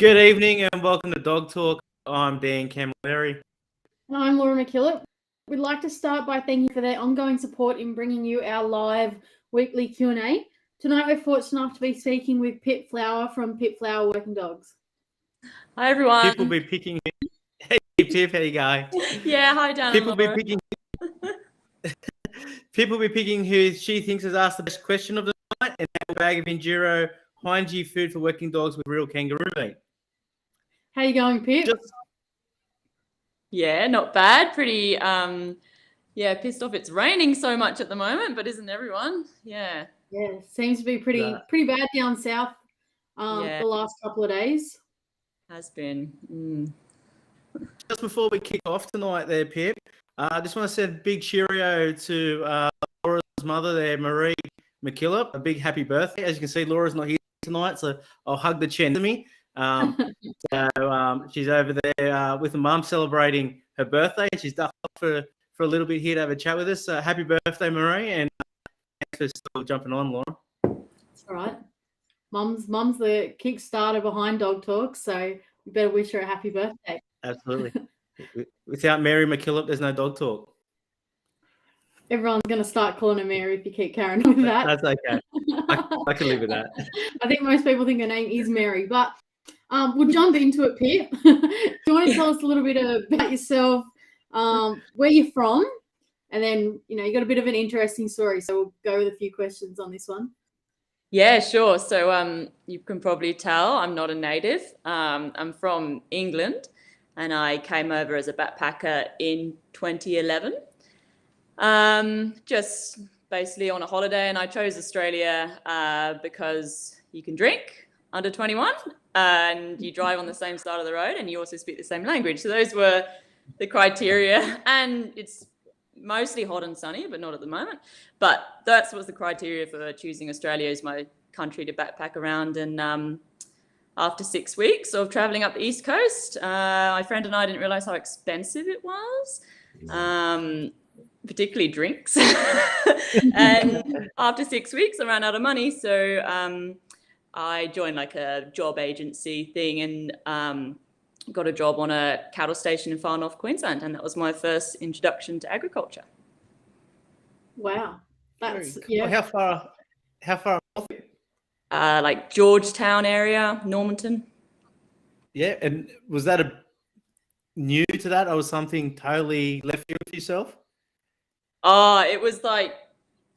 Good evening and welcome to Dog Talk. I'm Dan Camilleri. And I'm Laura McKillop. We'd like to start by thanking you for their ongoing support in bringing you our live weekly Q&A. Tonight we're fortunate enough to be speaking with Pip Flower from Pip Flower Working Dogs. Hi everyone. Pip will be picking. Hey Pip, how you going? Yeah, hi Dan. Pip will be picking. Pip will be picking who she thinks has asked the best question of the night and have a bag of Enduro Heinz food for working dogs with real kangaroo meat. How you going, Pip? Yeah, not bad. Pretty pissed off it's raining so much at the moment, but isn't everyone? Yeah. Yeah, seems to be pretty bad down south the last couple of days. Has been. Just before we kick off tonight there, Pip, I just want to send a big cheerio to Laura's mother there, Marie McKillop. A big happy birthday. As you can see, Laura's not here tonight, so I'll hug the chin to me. She's over there with her mum celebrating her birthday. She's ducked off for a little bit here to have a chat with us. Happy birthday, Marie, and thanks for still jumping on, Laura. That's all right. Mum's the Kickstarter behind Dog Talk, so we better wish her a happy birthday. Absolutely. Without Mary McKillop, there's no Dog Talk. Everyone's going to start calling her Mary if you keep carrying on with that. That's okay. I can live with that. I think most people think her name is Mary, but we'll jump into it, Pip. Do you want to tell us a little bit about yourself, where you're from, and then, you got a bit of an interesting story, so we'll go with a few questions on this one. Yeah, sure. So you can probably tell I'm not a native. I'm from England, and I came over as a backpacker in 2011. Just basically on a holiday, and I chose Australia because you can drink under 21 and you drive on the same side of the road and you also speak the same language. So those were the criteria, and it's mostly hot and sunny, but not at the moment. But that was the criteria for choosing Australia as my country to backpack around. And after 6 weeks of traveling up the East Coast, my friend and I didn't realize how expensive it was. Particularly drinks. And after 6 weeks, I ran out of money. So I joined like a job agency thing and got a job on a cattle station in far north Queensland. And that was my first introduction to agriculture. Wow. That's cool. Yeah. How far north? Like Georgetown area, Normanton. Yeah. And was that new to that, or was something totally left field for yourself? It was like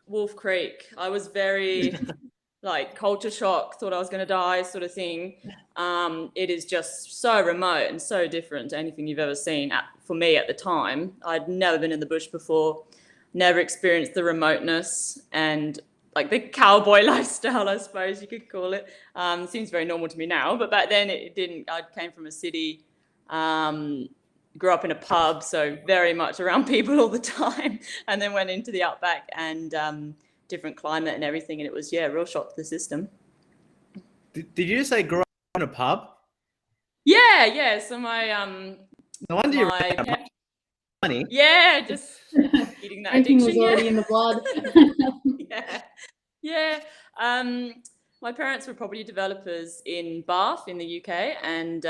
Wolf Creek. I was very like culture shock, thought I was going to die sort of thing. It is just so remote and so different to anything you've ever seen for me at the time. I'd never been in the bush before, never experienced the remoteness and like the cowboy lifestyle, I suppose you could call it. Seems very normal to me now, but back then it didn't. I came from a city, grew up in a pub, so very much around people all the time, and then went into the outback and different climate and everything, and it was a real shock to the system. Did you say grow up in a pub? Yeah. So my no wonder you're money. Yeah, just eating that Drinking addiction. Was already in the blood. Yeah. My parents were property developers in Bath in the UK, and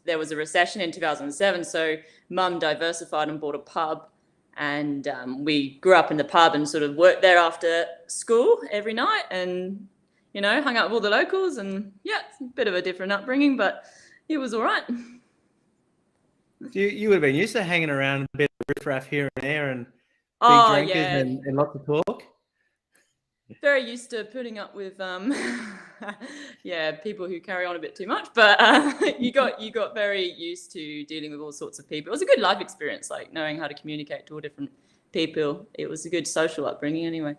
there was a recession in 2007, so Mum diversified and bought a pub, and we grew up in the pub and sort of worked there after school every night and, hung out with all the locals, and it's a bit of a different upbringing, but it was all right. You would have been used to hanging around a bit of riffraff here and there and big drinkers and lots of talk. Very used to putting up with people who carry on a bit too much, but you got very used to dealing with all sorts of people. It was a good life experience, like knowing how to communicate to all different people. It was a good social upbringing anyway.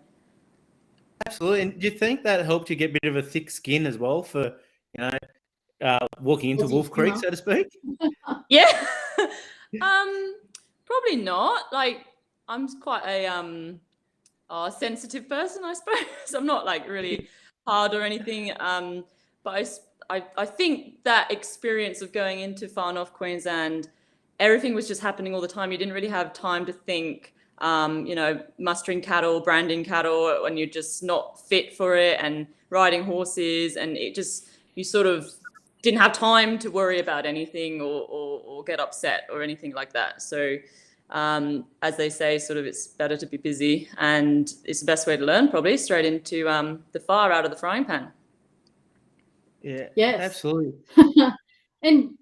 Absolutely. And do you think that helped you get a bit of a thick skin as well for walking into Wolf Creek, so to speak? Yeah. Probably not. Like, I'm quite a sensitive person, I suppose. I'm not like really hard or anything, but I think that experience of going into far north Queensland, everything was just happening all the time. You didn't really have time to think, mustering cattle, branding cattle, when you're just not fit for it, and riding horses, and it just, you sort of didn't have time to worry about anything or get upset or anything like that. So as they say, sort of, it's better to be busy, and it's the best way to learn, probably straight into the fire out of the frying pan. Yeah, Yes. absolutely. And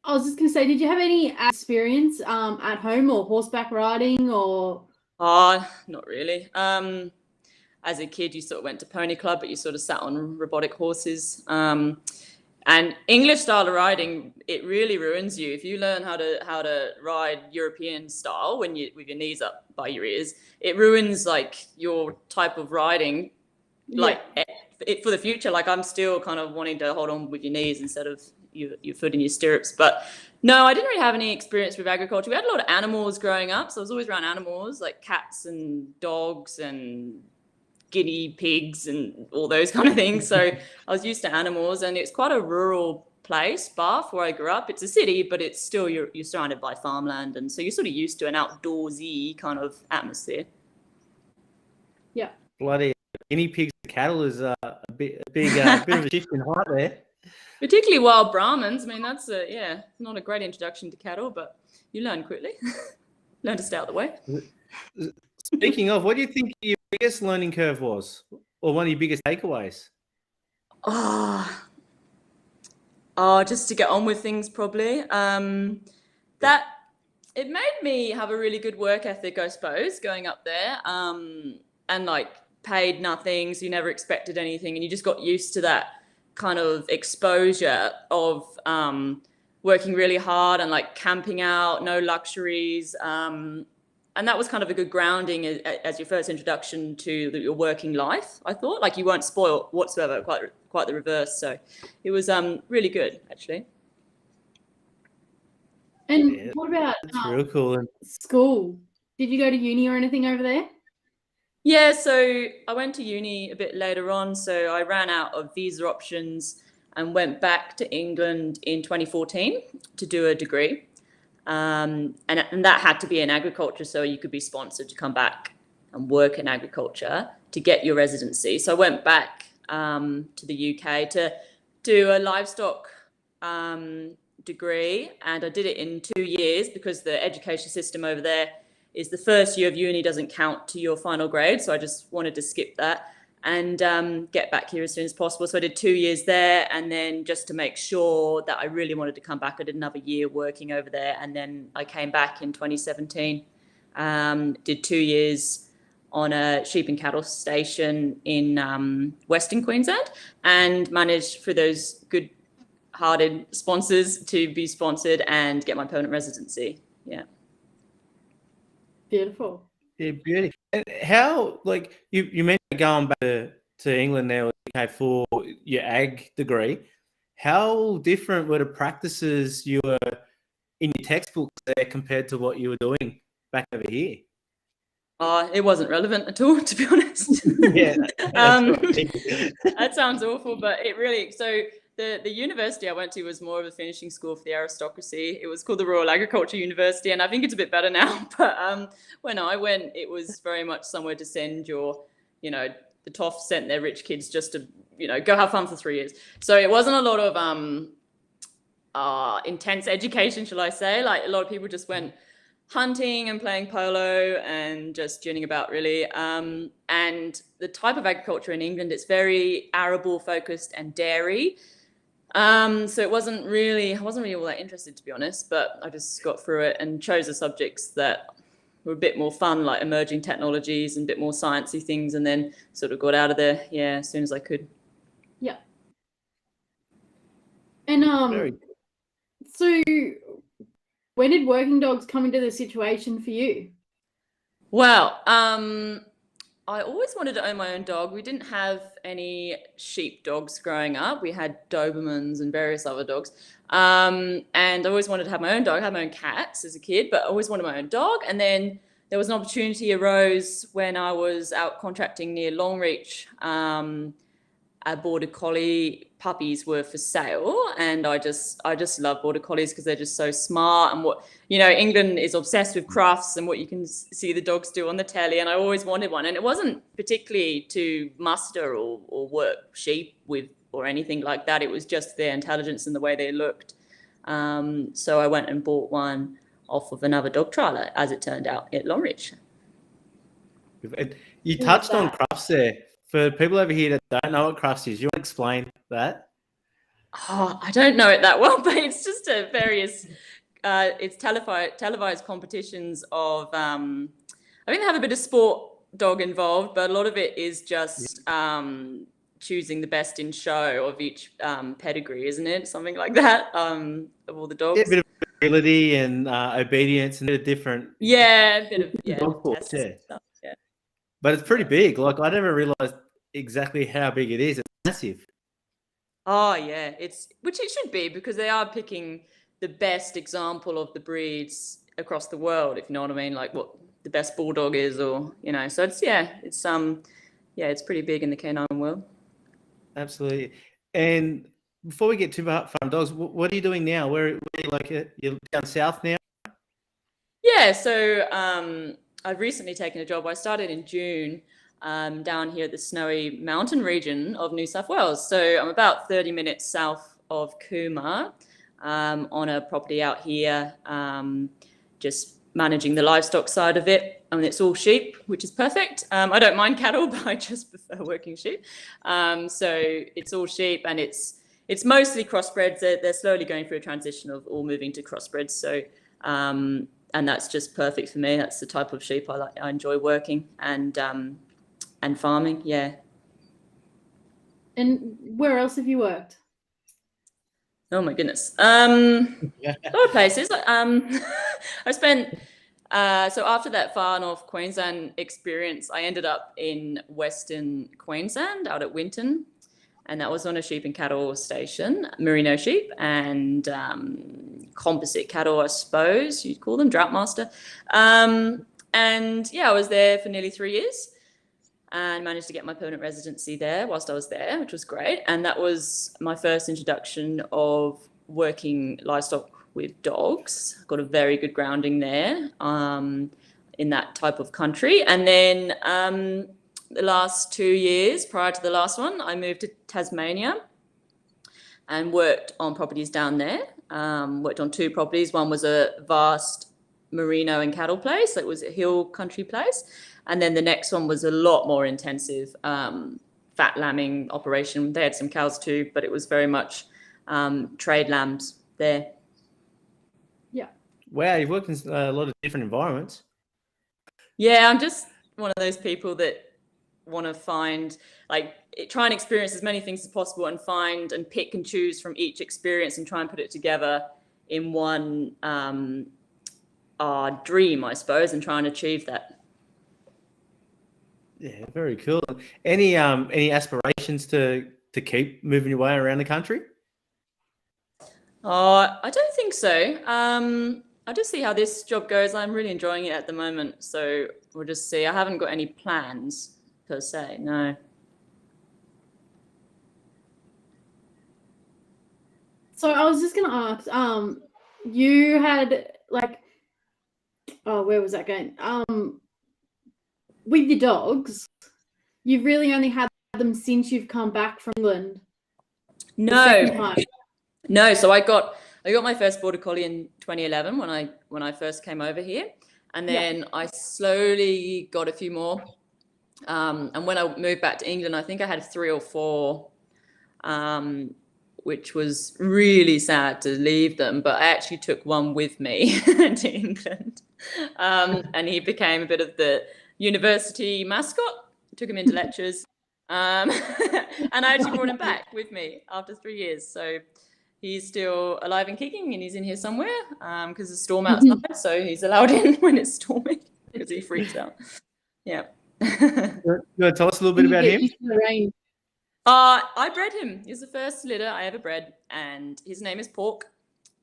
I was just going to say, did you have any experience at home or horseback riding or? Not really. As a kid, you sort of went to pony club, but you sort of sat on robotic horses. And English style of riding, it really ruins you if you learn how to ride European style with your knees up by your ears. It ruins like your type of riding, like for the future. Like, I'm still kind of wanting to hold on with your knees instead of your foot in your stirrups. But no, I didn't really have any experience with agriculture. We had a lot of animals growing up, so I was always around animals like cats and dogs and guinea pigs and all those kind of things. So I was used to animals, and it's quite a rural place, Bath, where I grew up. It's a city, but it's still, you're surrounded by farmland, and so you're sort of used to an outdoorsy kind of atmosphere. Yeah. Bloody guinea pigs and cattle is a bit of a shift in height there. Particularly wild Brahmins. I mean, that's not a great introduction to cattle, but you learn quickly. Learn to stay out of the way. Speaking of, what do you think your biggest learning curve was, or one of your biggest takeaways? Just to get on with things, probably. That it made me have a really good work ethic, I suppose, going up there, and like paid nothing, so you never expected anything, and you just got used to that kind of exposure of working really hard and like camping out, no luxuries. And that was kind of a good grounding as your first introduction to your working life, I thought. Like, you weren't spoiled whatsoever, quite the reverse. So it was really good, actually. And what about real cool. And school? Did you go to uni or anything over there? Yeah, so I went to uni a bit later on. So I ran out of visa options and went back to England in 2014 to do a degree. And that had to be in agriculture, so you could be sponsored to come back and work in agriculture to get your residency. So I went back to the UK to do a livestock degree, and I did it in 2 years because the education system over there is the first year of uni doesn't count to your final grade. So I just wanted to skip that and get back here as soon as possible. So I did 2 years there, and then just to make sure that I really wanted to come back, I did another year working over there, and then I came back in 2017, did 2 years on a sheep and cattle station in Western Queensland, and managed for those good-hearted sponsors to be sponsored and get my permanent residency. Yeah. Beautiful. yeah, beauty. And how, like, you mentioned going back to England now for your ag degree. How different were the practices you were in your textbooks there compared to what you were doing back over here? It wasn't relevant at all, to be honest. Yeah, that sounds awful, but it really. So the university I went to was more of a finishing school for the aristocracy. It was called the Royal Agriculture University, and I think it's a bit better now. But when I went, it was very much somewhere to send the Toffs sent their rich kids just to go have fun for 3 years. So it wasn't a lot of intense education, shall I say? Like, a lot of people just went hunting and playing polo and just ginning about, really. And the type of agriculture in England, it's very arable focused and dairy. So I wasn't really all that interested, to be honest, but I just got through it and chose the subjects that were a bit more fun, like emerging technologies and a bit more sciencey things, and then sort of got out of there, as soon as I could. Yeah. And Very so when did working dogs come into the situation for you? Well, I always wanted to own my own dog. We didn't have any sheep dogs growing up. We had Dobermans and various other dogs. And I always wanted to have my own dog. I had my own cats as a kid, but I always wanted my own dog. And then there was an opportunity arose when I was out contracting near Longreach. A border collie puppies were for sale, and I just love border collies because they're just so smart, and England is obsessed with crufts and what you can see the dogs do on the telly, and I always wanted one. And it wasn't particularly to muster or work sheep with or anything like that. It was just their intelligence and the way they looked. So I went and bought one off of another dog trialer, as it turned out, at Longreach. You Who was touched on that? Crufts there. For people over here that don't know what Crufts is, you want to explain that? Oh, I don't know it that well, but it's just a various, it's televised competitions of, I think they have a bit of sport dog involved, but a lot of it is just choosing the best in show of each pedigree, isn't it? Something like that, of all the dogs. Yeah, a bit of ability and obedience and a bit of different. Yeah, a bit of dog sports, tests yeah. and stuff. Yeah. But it's pretty big. Like, I never realized exactly how big it is. It's massive. Oh yeah, which it should be, because they are picking the best example of the breeds across the world, if you know what I mean, like what the best bulldog is, or so it's pretty big in the canine world. Absolutely. And before we get too far from dogs, what are you doing now? Where are you, like, you're down south now? Yeah, so I've recently taken a job. I started in June down here at the snowy mountain region of New South Wales. So I'm about 30 minutes south of Cooma on a property out here, just managing the livestock side of it. I mean, it's all sheep, which is perfect. I don't mind cattle, but I just prefer working sheep. So it's all sheep, and it's mostly crossbreds. They're slowly going through a transition of all moving to crossbreds. So and that's just perfect for me. That's the type of sheep I enjoy working and farming. Yeah. And where else have you worked? Oh my goodness. A lot of places. I spent so after that far north Queensland experience, I ended up in Western Queensland out at Winton, and that was on a sheep and cattle station, merino sheep and composite cattle, I suppose you'd call them, Droughtmaster. And yeah, I was there for nearly 3 years and managed to get my permanent residency there whilst I was there, which was great. And that was my first introduction of working livestock with dogs. Got a very good grounding there in that type of country. And then the last 2 years prior to the last one, I moved to Tasmania and worked on properties down there. Worked on 2 properties. One was a vast merino and cattle place. It was a hill country place. And then the next one was a lot more intensive fat lambing operation. They had some cows too, but it was very much trade lambs there. Yeah. Wow, you've worked in a lot of different environments. Yeah, I'm just one of those people that want to find, try and experience as many things as possible and find and pick and choose from each experience and try and put it together in one dream, I suppose, and try and achieve that. Yeah, very cool. Any aspirations to keep moving your way around the country? I don't think so. I'll just see how this job goes. I'm really enjoying it at the moment, so we'll just see. I haven't got any plans per se, no. So I was just gonna ask, you had where was that going? With your dogs, you've really only had them since you've come back from England. No. So I got my first border collie in 2011 when I first came over here, and then I slowly got a few more. And when I moved back to England, I think I had 3 or 4, which was really sad to leave them. But I actually took one with me to England, and he became a bit of the university mascot. Took him into lectures, and I actually brought him back with me after 3 years. So he's still alive and kicking, and he's in here somewhere because there's a storm outside, so he's allowed in when it's storming because he freaks out. Yeah. You want to tell us a little bit about him? I bred him. He's the first litter I ever bred, and his name is Pork.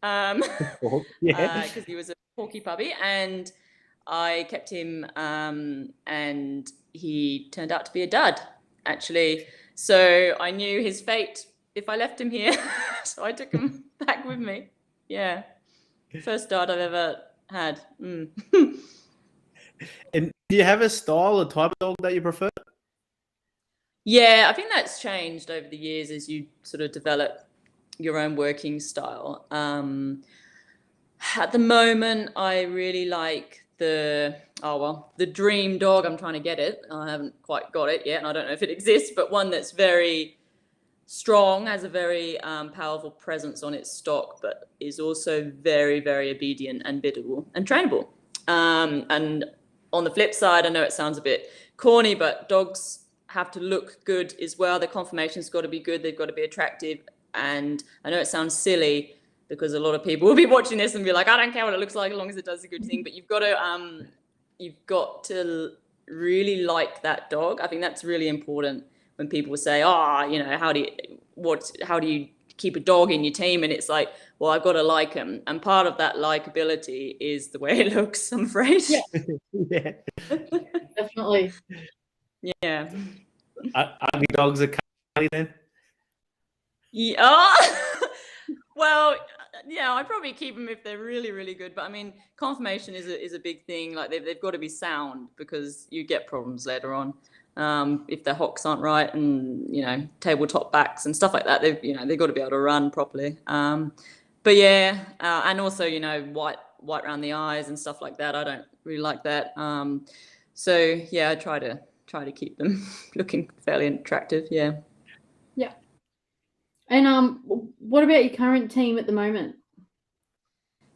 Because he was a porky puppy, and I kept him, and he turned out to be a dud, actually. So I knew his fate if I left him here, so I took him back with me. Yeah, first dud I've ever had. And do you have a style or type of dog that you prefer? Yeah, I think that's changed over the years as you sort of develop your own working style. At the moment, I really like the dream dog. I'm trying to get it. I haven't quite got it yet, and I don't know if it exists, but one that's very strong, has a very powerful presence on its stock, but is also very, very obedient and biddable and trainable. And on the flip side, I know it sounds a bit corny, but dogs have to look good as well. Their conformation's got to be good. They've got to be attractive. And I know it sounds silly because a lot of people will be watching this and be like, I don't care what it looks like as long as it does a good thing. But you've got to really like that dog. I think that's really important when people say, how do you keep a dog in your team? And it's like, well, I've got to like them. And part of that likability is the way it looks, I'm afraid. Yeah. Yeah. Definitely. Yeah. Ugly dogs are cuddly then? Yeah. Well, yeah, I'd probably keep them if they're really, really good. But I mean, conformation is a big thing. Like they've got to be sound because you get problems later on. If their hocks aren't right and, tabletop backs and stuff like that, they've got to be able to run properly. But yeah, and also, white around the eyes and stuff like that. I don't really like that. So yeah, I try to keep them looking fairly attractive. Yeah. Yeah. And what about your current team at the moment?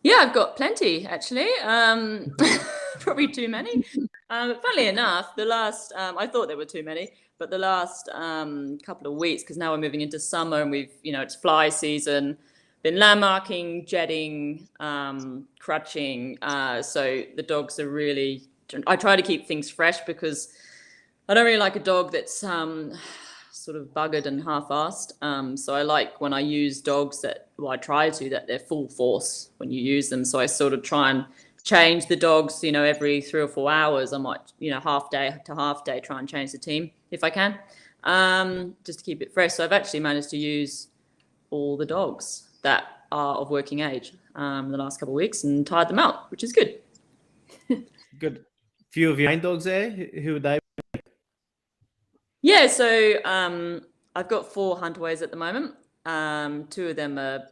Yeah, I've got plenty actually. Probably too many. Funnily enough, the last I thought there were too many, but the last couple of weeks, because now we're moving into summer and it's fly season, been landmarking, jetting, crutching. So the dogs are really. I try to keep things fresh because I don't really like a dog that's sort of buggered and half-assed. So I like when I use dogs that they're full force when you use them. So I sort of try and change the dogs, every 3 or 4 hours. I might, half day to half day, try and change the team if I can, just to keep it fresh. So I've actually managed to use all the dogs that are of working age the last couple of weeks and tired them out, which is good. Good. Few of your main dogs there. Who would they be? Yeah, so I've got 4 Hunterways at the moment. 2 of them are,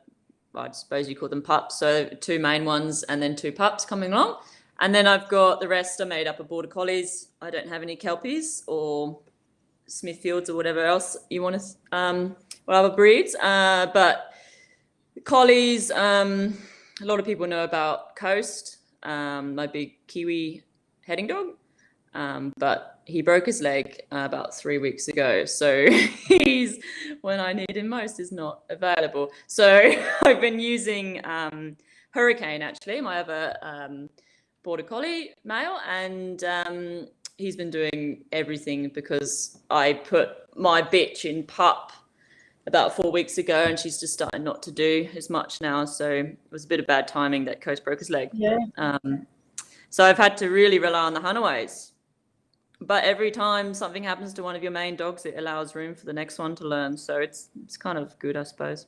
I suppose you call them pups. So 2 main ones and then 2 pups coming along. And then I've got the rest are made up of Border Collies. I don't have any Kelpies or Smithfields or whatever else you want to, or other breeds. But Collies, a lot of people know about Coast, my big Kiwi heading dog. But he broke his leg about 3 weeks ago. So he's, when I need him most, is not available. So I've been using Hurricane, actually, my other Border Collie male. And he's been doing everything because I put my bitch in pup about 4 weeks ago and she's just starting not to do as much now. So it was a bit of bad timing that Coast broke his leg. Yeah. So I've had to really rely on the Hunterways. But every time something happens to one of your main dogs, it allows room for the next one to learn. So it's kind of good, I suppose.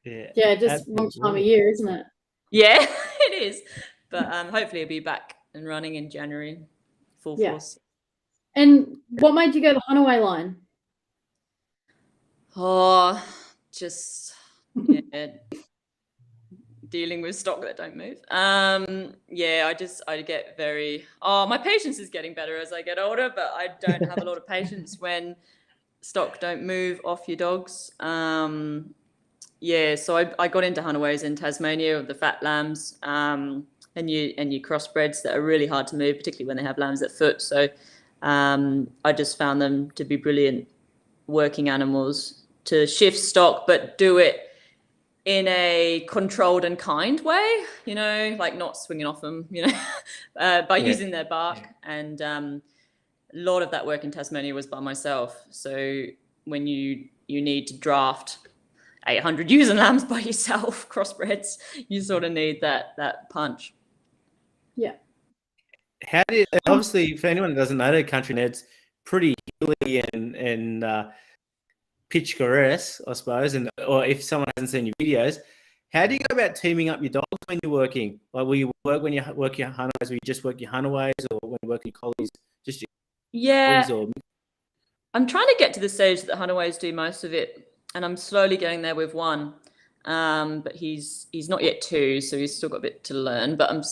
Yeah, just one time a year, isn't it? Yeah, it is. But hopefully it'll be back and running in January, full force. And what made you go the Hunaway line? Oh, just dealing with stock that don't move. I get very, my patience is getting better as I get older, but I don't have a lot of patience when stock don't move off your dogs. So I got into Hunaways in Tasmania of the fat lambs, and your crossbreds that are really hard to move, particularly when they have lambs at foot. So I just found them to be brilliant working animals to shift stock, but do it in a controlled and kind way, like not swinging off them, by using their bark. And a lot of that work in Tasmania was by myself. So when you need to draft 800 ewes and lambs by yourself, crossbreds, you sort of need that punch. Yeah. How did, obviously, for anyone that doesn't know, the country ned's pretty hilly and picturesque, I suppose, or if someone hasn't seen your videos, how do you go about teaming up your dogs when you're working? Like, will you work when you work your Hunaways, will you just work your Hunaways, or when you work your Collies, just your Collies, or... I'm trying to get to the stage that the Hunaways do most of it, and I'm slowly getting there with one. But he's not yet 2, so he's still got a bit to learn. But I'm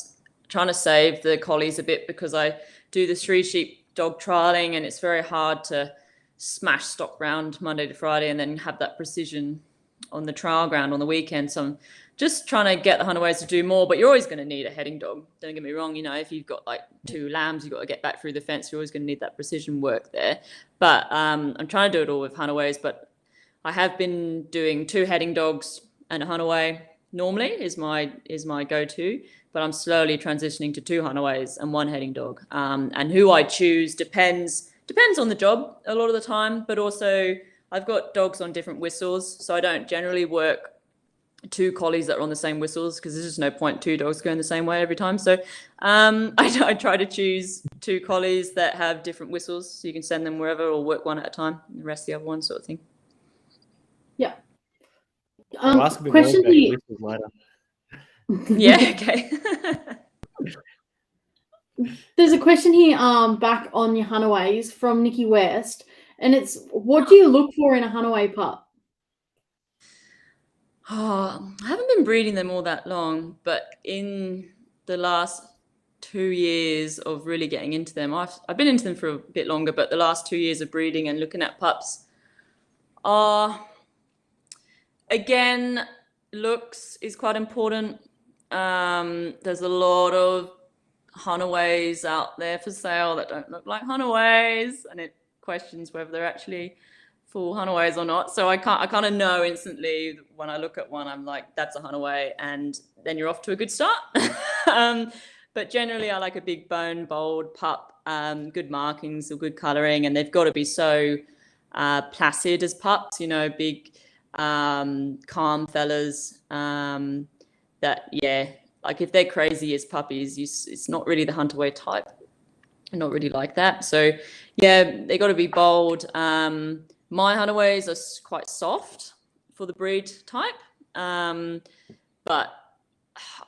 trying to save the collies a bit because I do the 3 sheep dog trialing, and it's very hard to smash stock round Monday to Friday and then have that precision on the trial ground on the weekend. So I'm just trying to get the Hunaways to do more, but you're always going to need a heading dog. Don't get me wrong. You know, if you've got like 2 lambs, you've got to get back through the fence. You're always going to need that precision work there. But I'm trying to do it all with Hunaways, but I have been doing 2 heading dogs and a Hunaway normally is my go-to, but I'm slowly transitioning to 2 Hunaways and 1 heading dog. And who I choose depends on the job a lot of the time, but also I've got dogs on different whistles, so I don't generally work 2 collies that are on the same whistles because there's just no point 2 dogs going the same way every time. So I try to choose 2 collies that have different whistles, so you can send them wherever or work one at a time, and the rest the other one sort of thing. Yeah. I'll ask a bit Question more about here. whistles later. Yeah, okay. There's a question here back on your Hunaways from Nikki West, and it's, what do you look for in a Hunaway pup? Oh, I haven't been breeding them all that long, but in the last 2 years of really getting into them, I've been into them for a bit longer, but the last 2 years of breeding and looking at pups are, again, looks is quite important. There's a lot of Hunaways out there for sale that don't look like Hunaways, and it questions whether they're actually full Hunaways or not. So I kind of know instantly when I look at one, I'm like, that's a Hunaway, and then you're off to a good start. But generally, I like a big bone, bold pup, good markings or good colouring, and they've got to be so placid as pups, you know, big, calm fellas. That, yeah, like if they're crazy as puppies, it's not really the Huntaway type. Not really like that. So yeah, they got to be bold. My Hunaways are quite soft for the breed type, but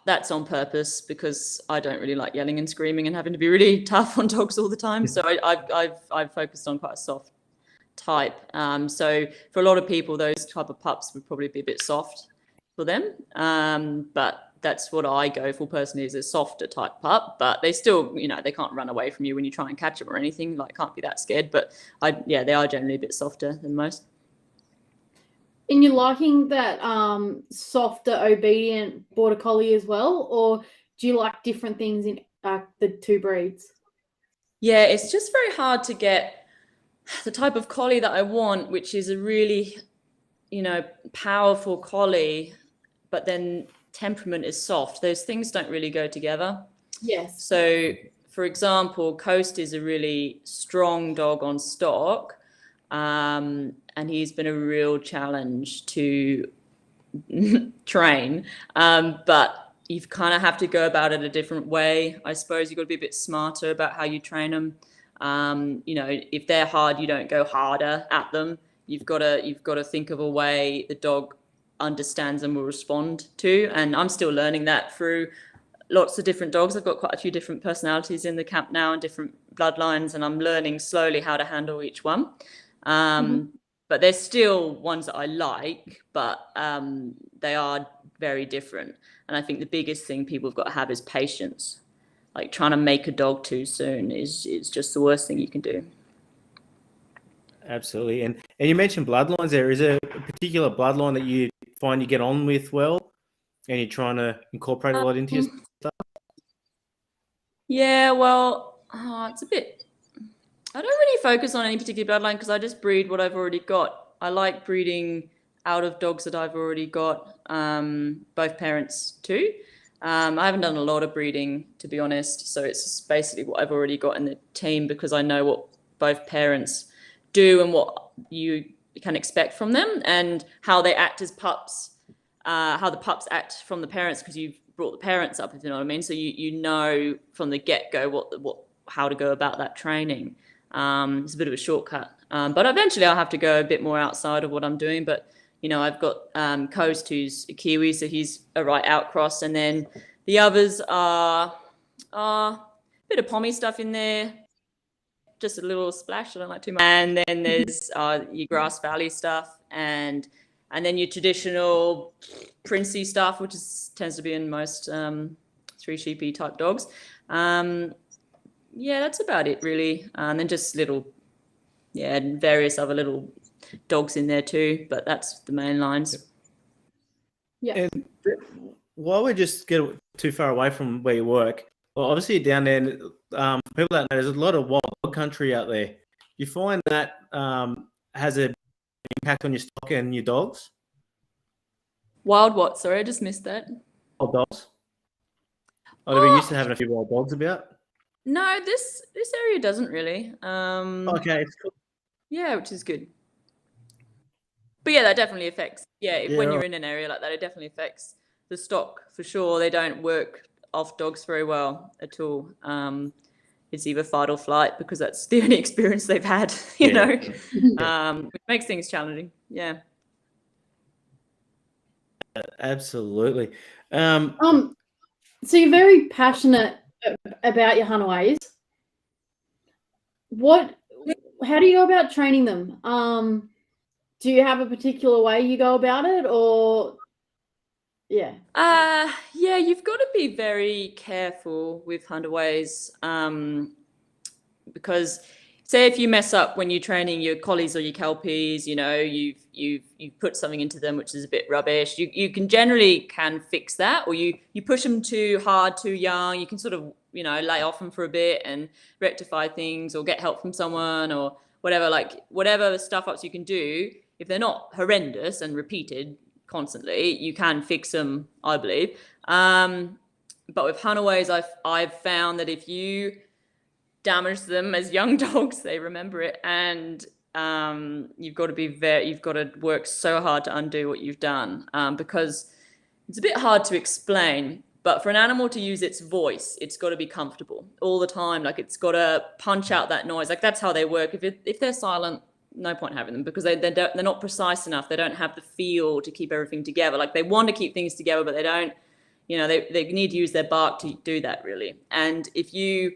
that's on purpose because I don't really like yelling and screaming and having to be really tough on dogs all the time. So I've focused on quite a soft type. So for a lot of people, those type of pups would probably be a bit soft for them. But that's what I go for personally, is a softer type pup, but they still, you know, they can't run away from you when you try and catch them or anything, like can't be that scared, but they are generally a bit softer than most. And you're liking that softer, obedient border collie as well, or do you like different things in the 2 breeds? Yeah, it's just very hard to get the type of collie that I want, which is a really, you know, powerful collie, but then temperament is soft. Those things don't really go together. Yes. So, for example, Coast is a really strong dog on stock, and he's been a real challenge to train. But you kind of have to go about it a different way. I suppose you've got to be a bit smarter about how you train them. You know, if they're hard, you don't go harder at them. You've got to think of a way the dog understands and will respond to. And I'm still learning that through lots of different dogs. I've got quite a few different personalities in the camp now and different bloodlines, and I'm learning slowly how to handle each one. But there's still ones that I like, but they are very different. And I think the biggest thing people have got to have is patience. Like trying to make a dog too soon is just the worst thing you can do. Absolutely. And you mentioned bloodlines there. Is there a particular bloodline that you find you get on with well and you're trying to incorporate a lot into your stuff? Yeah, well, it's a bit... I don't really focus on any particular bloodline because I just breed what I've already got. I like breeding out of dogs that I've already got, both parents too. I haven't done a lot of breeding, to be honest, so it's just basically what I've already got in the team because I know what both parents do and what you can expect from them and how they act as pups, how the pups act from the parents because you've brought the parents up, if you know what I mean. So you know from the get-go how to go about that training. It's a bit of a shortcut, but eventually I'll have to go a bit more outside of what I'm doing. But you know, I've got Coast, who's a Kiwi, so he's a right outcross, and then the others are a bit of Pommy stuff in there, just a little splash. I don't like too much. And then there's your Grass Valley stuff, and then your traditional princey stuff, which tends to be in most 3 sheepy type dogs. Yeah, that's about it really. And then just little, various other little dogs in there too, but that's the main lines. Yeah. And while we just get too far away from where you work, well, obviously down there, people that know, there's a lot of wild dog country out there. You find that has an impact on your stock and your dogs? Wild what? Sorry, I just missed that. Wild dogs? Are we used to having a few wild dogs about? No, this area doesn't really. Okay, it's cool. Yeah, which is good. But yeah, that definitely affects. Yeah, when right. you're in an area like that, it definitely affects the stock for sure. They don't work off dogs very well at all. It's either fight or flight because that's the only experience they've had, you know, which makes things challenging. Yeah. Absolutely. So you're very passionate about your Hunaways. How do you go about training them? Do you have a particular way you go about it, or yeah? Yeah, you've got to be very careful with Hunterways, because say if you mess up when you're training your collies or your kelpies, you know, you've put something into them which is a bit rubbish. You can generally fix that, or you push them too hard, too young. You can sort of, you know, lay off them for a bit and rectify things, or get help from someone, or whatever. Like whatever stuff ups you can do, if they're not horrendous and repeated constantly, you can fix them, I believe. But with Hunaways, I've found that if you damage them as young dogs, they remember it, and you've got to work so hard to undo what you've done, because it's a bit hard to explain. But for an animal to use its voice, it's got to be comfortable all the time. Like it's got to punch out that noise. Like that's how they work. If they're silent, no point having them, because they're not precise enough. They don't have the feel to keep everything together. Like they want to keep things together, but they don't. You know, they need to use their bark to do that really. And if you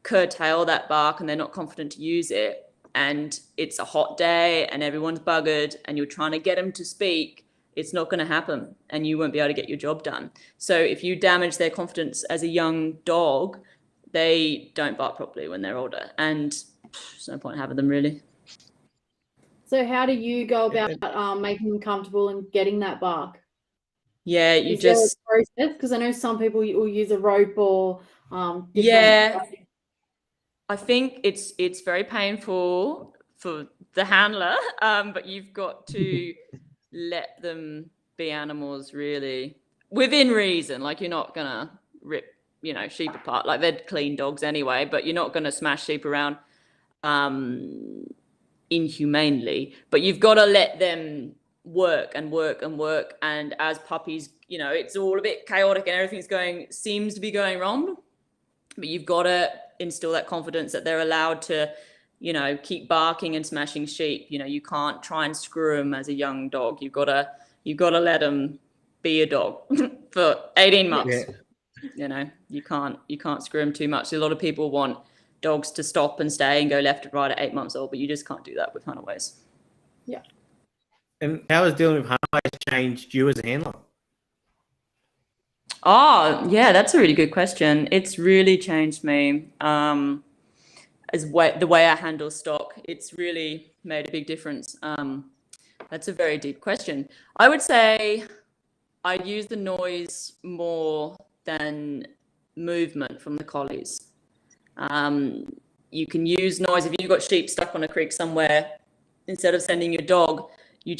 curtail that bark and they're not confident to use it, and it's a hot day and everyone's buggered and you're trying to get them to speak, it's not going to happen and you won't be able to get your job done. So if you damage their confidence as a young dog, they don't bark properly when they're older, and there's no point having them really. So how do you go about making them comfortable and getting that bark? Yeah, Is there a process? Because I know some people will use a rope or yeah. I think it's very painful for the handler, but you've got to let them be animals really within reason. Like you're not gonna rip, you know, sheep apart. Like they're clean dogs anyway, but you're not gonna smash sheep around inhumanely. But you've got to let them work and work and work. And as puppies, you know, it's all a bit chaotic and everything's seems to be going wrong. But you've got to instill that confidence that they're allowed to, you know, keep barking and smashing sheep. You know, you can't try and screw them as a young dog. You've got to let them be a dog for 18 months. Yeah. You know, you can't screw them too much. A lot of people want dogs to stop and stay and go left and right at 8 months old, but you just can't do that with Hunaways. Yeah. And how has dealing with Hunaways changed you as a handler? Oh, yeah, that's a really good question. It's really changed me the way I handle stock. It's really made a big difference. That's a very deep question. I would say I'd use the noise more than movement from the collies. You can use noise if you've got sheep stuck on a creek somewhere. Instead of sending your dog, you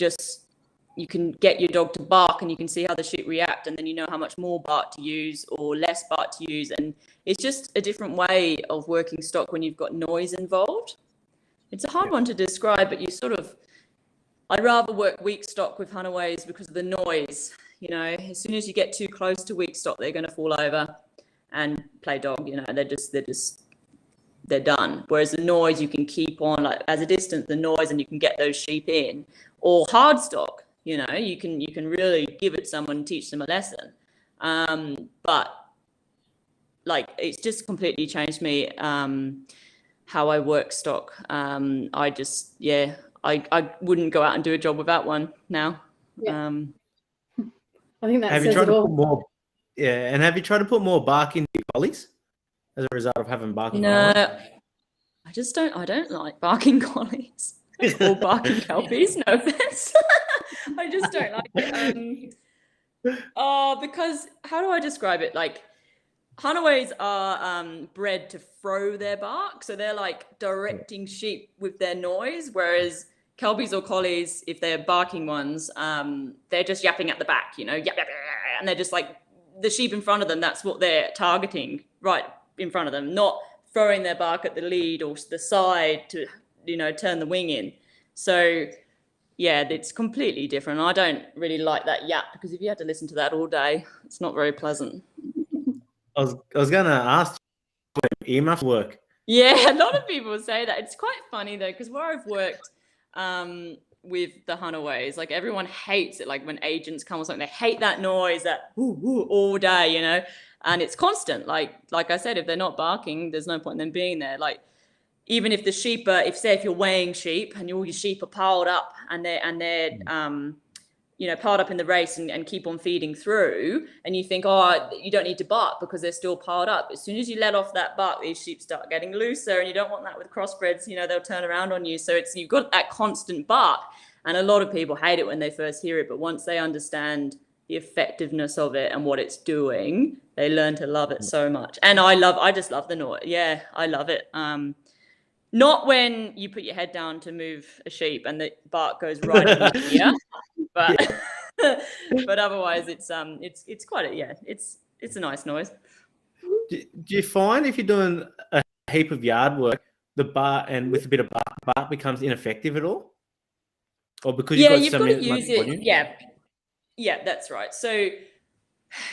can get your dog to bark and you can see how the sheep react, and then you know how much more bark to use or less bark to use. And it's just a different way of working stock when you've got noise involved. It's a hard one to describe, but I'd rather work weak stock with Hunaways because of the noise. You know, as soon as you get too close to weak stock, they're going to fall over and play dog. You know, they're done. Whereas the noise, you can keep on, like as a distance, the noise, and you can get those sheep in. Or hard stock, you know, you can really give it to someone, teach them a lesson. But like, it's just completely changed me. how I work stock. I just, yeah, I wouldn't go out and do a job without one now. Yeah. I think that Have you says tried it to all. put more? Yeah, and have you tried to put more bark into your collies as a result of having barking No, violence? I don't like barking collies or barking kelpies. No offense. I just don't like it. Because how do I describe it? Like, Hunaways are bred to throw their bark, so they're like directing sheep with their noise, whereas Kelpies or Collies, if they're barking ones, they're just yapping at the back, yap, yap, yap, and they're just like the sheep in front of them. That's what they're targeting right in front of them, not throwing their bark at the lead or the side to, turn the wing in. So yeah, it's completely different. I don't really like that yap because if you had to listen to that all day, it's not very pleasant. I was going to ask you, earmuffs work. Yeah, a lot of people say that. It's quite funny though, because where I've worked with the Hunaways, like everyone hates it. Like when agents come or something, they hate that noise, that whoo, whoo, all day, and it's constant. Like I said, if they're not barking, there's no point in them being there. Like even if the sheep are, if you're weighing sheep and all your sheep are piled up and they're piled up in the race and keep on feeding through, and you think, oh, you don't need to bark because they're still piled up. As soon as you let off that bark, these sheep start getting looser, and you don't want that with crossbreds. They'll turn around on you. So you've got that constant bark, and a lot of people hate it when they first hear it, but once they understand the effectiveness of it and what it's doing, they learn to love it so much. And I just love the noise. Yeah, I love it. Not when you put your head down to move a sheep and the bark goes right in your ear, but but otherwise it's quite it's a nice noise. Do you find if you're doing a heap of yard work, the bark and with a bit of bark becomes ineffective at all? Or because Yeah, you've you've got got so to much use it. volume? Yeah, that's right. So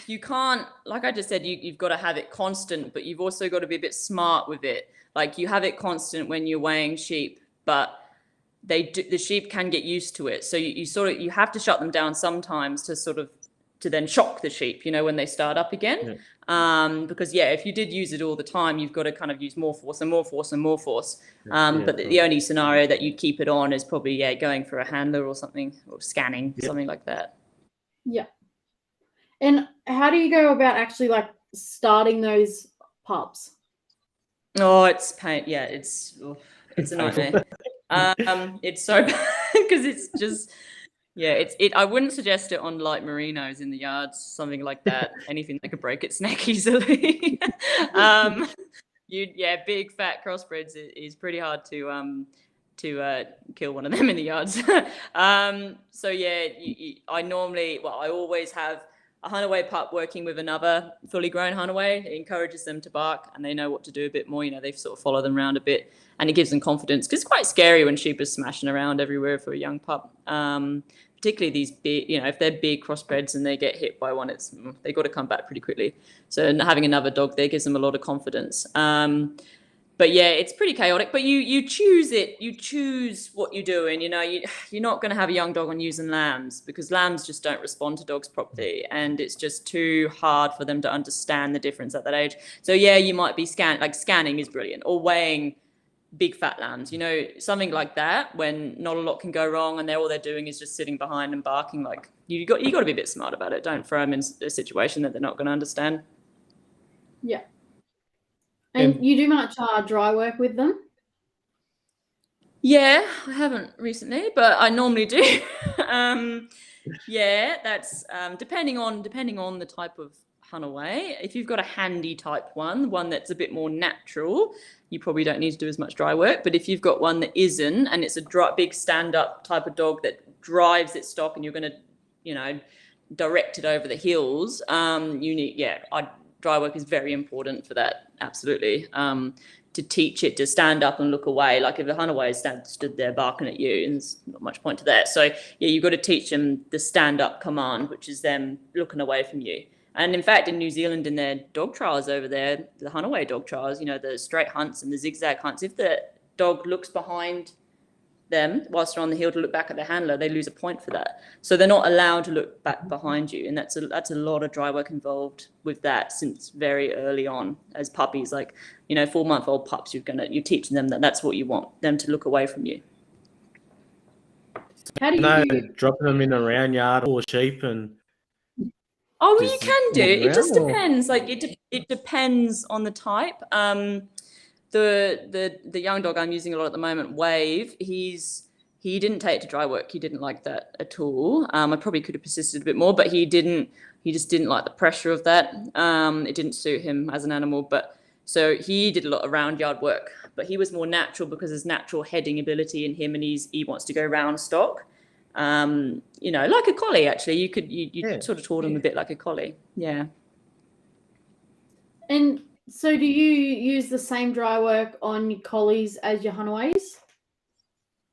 you can't, like I just said, you've got to have it constant, but you've also got to be a bit smart with it. Like you have it constant when you're weighing sheep, but the sheep can get used to it. So you have to shut them down sometimes to then shock the sheep, when they start up again. Yeah. Because if you did use it all the time, you've got to kind of use more force and more force and more force. But the only scenario that you'd keep it on is probably going for a handler or something, or scanning, something like that. Yeah. And how do you go about actually like starting those pups? Oh, it's pain. Yeah, it's a nightmare. It's so bad because it's just, I wouldn't suggest it on light merinos in the yards, something like that. Anything that could break its neck easily. Big fat crossbreds is pretty hard to kill one of them in the yards. I always have a Hunaway pup working with another fully grown Hunaway. It encourages them to bark and they know what to do a bit more. They sort of follow them around a bit and it gives them confidence because it's quite scary when sheep are smashing around everywhere for a young pup. Particularly these big, if they're big crossbreds and they get hit by one, they got to come back pretty quickly. So having another dog there gives them a lot of confidence. But it's pretty chaotic, but you choose it. You choose what you're doing. You're not going to have a young dog on using lambs because lambs just don't respond to dogs properly. And it's just too hard for them to understand the difference at that age. So you might be scanning is brilliant, or weighing big fat lambs, something like that when not a lot can go wrong and all they're doing is just sitting behind and barking. Like you got to be a bit smart about it. Don't throw them in a situation that they're not going to understand. Yeah. And you do much dry work with them? Yeah, I haven't recently, but I normally do. That's depending on the type of Hunaway. If you've got a handy type one that's a bit more natural, you probably don't need to do as much dry work. But if you've got one that isn't, and it's a big stand-up type of dog that drives its stock, and you're going to, direct it over the hills, dry work is very important for that. Absolutely. To teach it to stand up and look away. Like if a Hunaway stood there barking at you, and there's not much point to that. So you've got to teach them the stand up command, which is them looking away from you. And in fact, in New Zealand, in their dog trials over there, the Hunaway dog trials, the straight hunts and the zigzag hunts, if the dog looks behind them whilst they're on the hill to look back at their handler, they lose a point for that. So they're not allowed to look back behind you, and that's a lot of dry work involved with that since very early on as puppies. Like, 4-month-old pups, you're teaching them that's what you want them to look away from you. How do No, you? dropping them in a round yard or sheep and. Oh, Just you can do. walking It just around, or- depends. Like it depends on the type. The young dog I'm using a lot at the moment, Wave, he didn't take to dry work. He didn't like that at all. I probably could have persisted a bit more, but he just didn't like the pressure of that. It didn't suit him as an animal, but so he did a lot of round yard work, but he was more natural because there's natural heading ability in him, and he wants to go round stock. Like a collie, actually. You sort of taught him a bit like a collie. Yeah. And so do you use the same dry work on your collies as your Hunaways?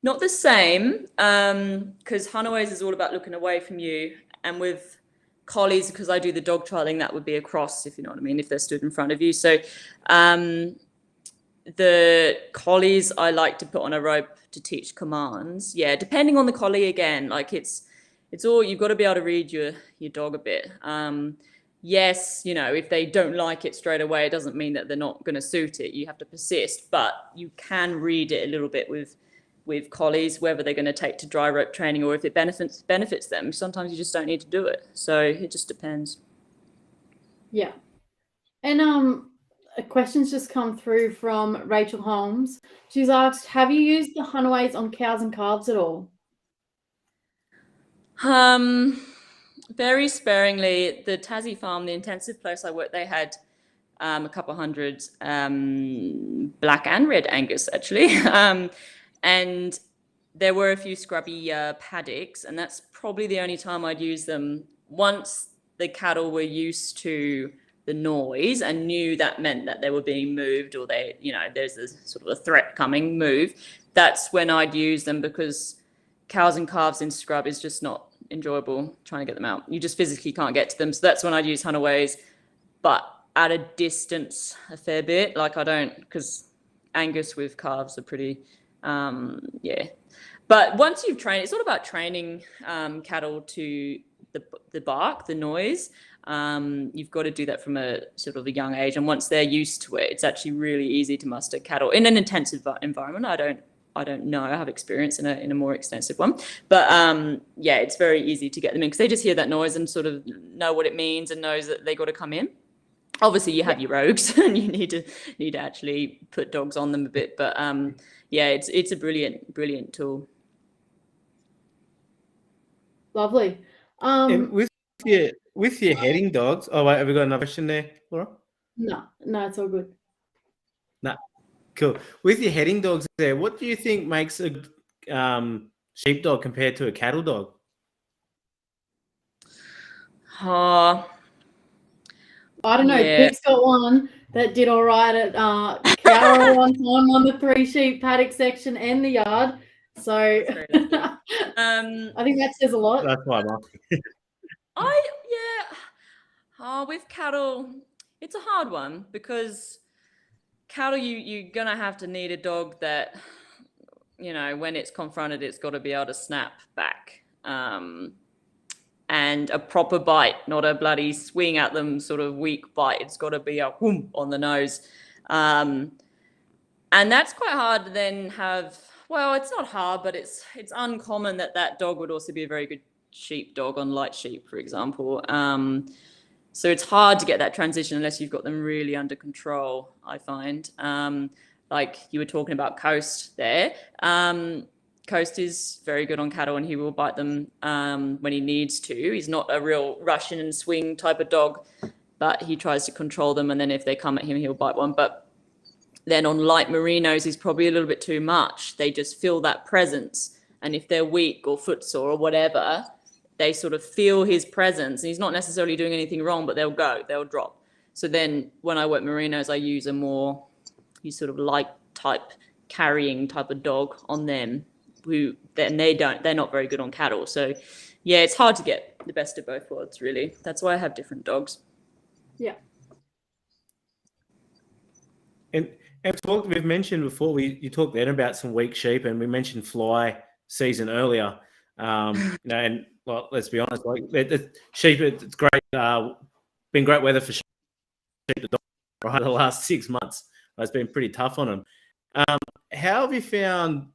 Not the same, because Hunaways is all about looking away from you. And with collies, because I do the dog trialing, that would be a cross, if you know what I mean, if they're stood in front of you. So the collies I like to put on a rope to teach commands. Yeah, depending on the collie again, like it's all, you've got to be able to read your dog a bit. Yes, if they don't like it straight away, it doesn't mean that they're not going to suit it. You have to persist, but you can read it a little bit with collies, whether they're going to take to dry rope training or if it benefits them. Sometimes you just don't need to do it. So it just depends. Yeah. And a question's just come through from Rachel Holmes. She's asked, have you used the Hunaways on cows and calves at all? Very sparingly. The Tassie farm, the intensive place I worked, they had a couple hundred black and red Angus, actually. And there were a few scrubby paddocks, and that's probably the only time I'd use them. Once the cattle were used to the noise and knew that meant that they were being moved, or there's a sort of a threat coming, move, that's when I'd use them, because cows and calves in scrub is just not enjoyable trying to get them out. You just physically can't get to them. So that's when I'd use Hunaways, but at a distance a fair bit. Like I don't, because Angus with calves are pretty, yeah. But once you've trained, it's all about training cattle to the bark, the noise. You've got to do that from a sort of a young age. And once they're used to it, it's actually really easy to muster cattle in an intensive environment. I don't know. I have experience in a more extensive one, but yeah, it's very easy to get them in because they just hear that noise and sort of know what it means and knows that they got to come in. Obviously, you have your rogues and you need to actually put dogs on them a bit, but yeah, it's a brilliant tool. Lovely. And with your heading dogs. Oh wait, have we got another question there, Laura? No, it's all good. No. Cool. With your heading dogs there, what do you think makes a sheepdog compared to a cattle dog? I don't know. Yeah. Pip's got one that did all right at Cowra one time on the 3 sheep paddock section and the yard. So I think that says a lot. That's why I'm asking. With cattle, it's a hard one because cattle, you're gonna have to need a dog that, when it's confronted, it's got to be able to snap back, and a proper bite, not a bloody swing at them sort of weak bite. It's got to be a whoom on the nose, and that's quite hard to then have. Well, it's not hard, but it's uncommon that dog would also be a very good sheep dog on light sheep, for example. So it's hard to get that transition unless you've got them really under control, I find. Like you were talking about Coast there. Coast is very good on cattle and he will bite them when he needs to. He's not a real rush in and swing type of dog, but he tries to control them. And then if they come at him, he'll bite one. But then on light merinos, he's probably a little bit too much. They just feel that presence. And if they're weak or footsore or whatever, they sort of feel his presence. And he's not necessarily doing anything wrong, but they'll drop. So then when I work merinos, I use a more sort of light type carrying type of dog on them who then they're not very good on cattle. So yeah, it's hard to get the best of both worlds, really. That's why I have different dogs. Yeah. And we've mentioned before, you talked then about some weak sheep, and we mentioned fly season earlier. And well, let's be honest, like the sheep, it's great. Been great weather for sheep to dog, right? The last 6 months, it's been pretty tough on them. How have you found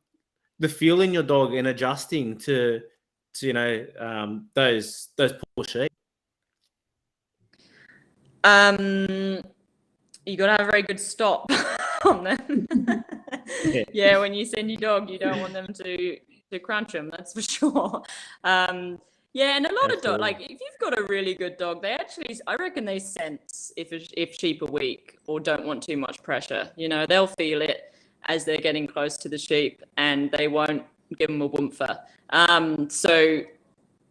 the feel in your dog and adjusting to those poor sheep? You got to have a very good stop on them. Yeah, when you send your dog, you don't want them to crunch them. That's for sure. Yeah, and a lot of dogs, like if you've got a really good dog, I reckon they sense if sheep are weak or don't want too much pressure. They'll feel it as they're getting close to the sheep, and they won't give them a whoomper. So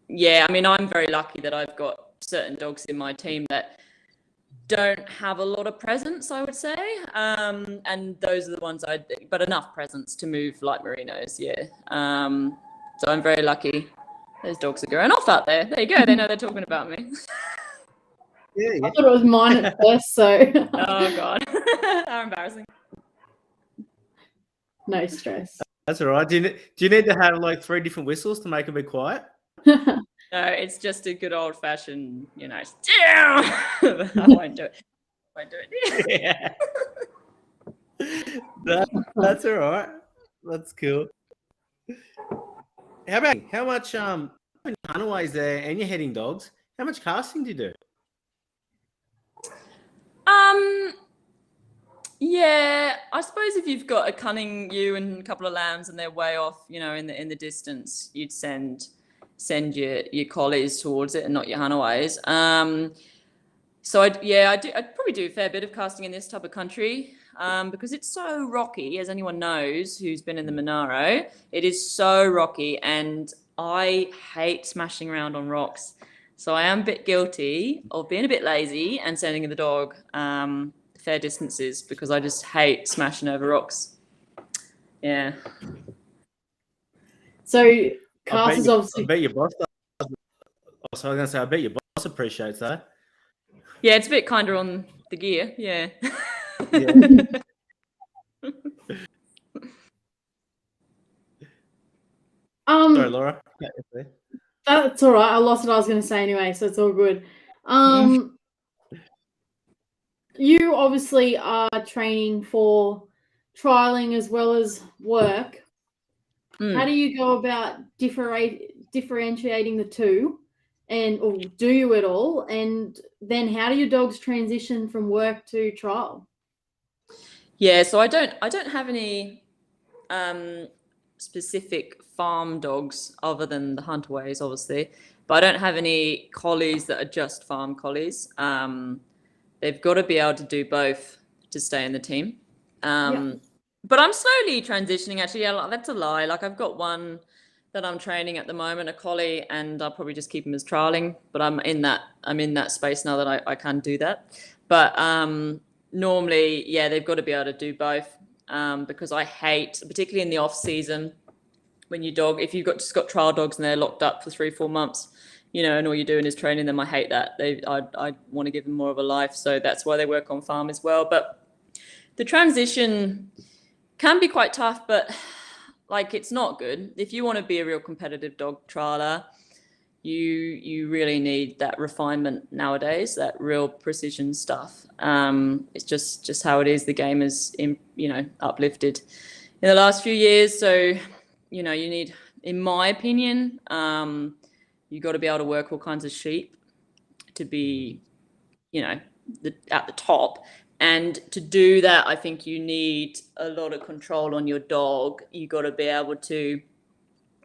yeah, I mean, I'm very lucky that I've got certain dogs in my team that don't have a lot of presence, I would say. And those are the ones but enough presence to move like merinos, yeah. So I'm very lucky. Those dogs are going off out there. There you go. They know they're talking about me. Yeah. I thought it was mine at first, so. Oh, God. How embarrassing. No stress. That's all right. Do you need to have like 3 different whistles to make them be quiet? No, it's just a good old-fashioned, I won't do it. Yeah. That's all right. That's cool. How much runaways there and your heading dogs? How much casting do you do? Yeah, I suppose if you've got a cunning ewe and a couple of lambs and they're way off, in the distance, you'd send your collies towards it and not your runaways. So I'd probably do a fair bit of casting in this type of country, because it's so rocky, as anyone knows who's been in the Monaro. It is so rocky, and I hate smashing around on rocks. So I am a bit guilty of being a bit lazy and sending the dog fair distances, because I just hate smashing over rocks. Yeah. So cast is obviously. I bet your boss does. So I was going to say, I bet your boss appreciates that. Yeah, it's a bit kinder on the gear. Yeah. Sorry, Laura. That's all right. I lost what I was going to say anyway, so it's all good. You obviously are training for trialing as well as work. How do you go about differentiating the two, or do you at all? And then how do your dogs transition from work to trial? Yeah, so I don't have any specific farm dogs other than the Hunterways, obviously, but I don't have any collies that are just farm collies. They've got to be able to do both to stay in the team. But I'm slowly transitioning, actually. Yeah, that's a lie. Like, I've got one that I'm training at the moment, a collie, and I'll probably just keep him as trialing. But I'm in that space now that I can do that. But normally, yeah, they've got to be able to do both, because I hate, particularly in the off season, when if you've just got trial dogs and they're locked up for 3-4 months, and all you're doing is training them. I hate that. I want to give them more of a life. So that's why they work on farm as well. But the transition can be quite tough, but like, it's not good. If you want to be a real competitive dog trialer, you really need that refinement nowadays, that real precision stuff. It's just how it is. The game is, uplifted in the last few years. So, you need, in my opinion, you got to be able to work all kinds of sheep to be, at the top. And to do that, I think you need a lot of control on your dog. You got to be able to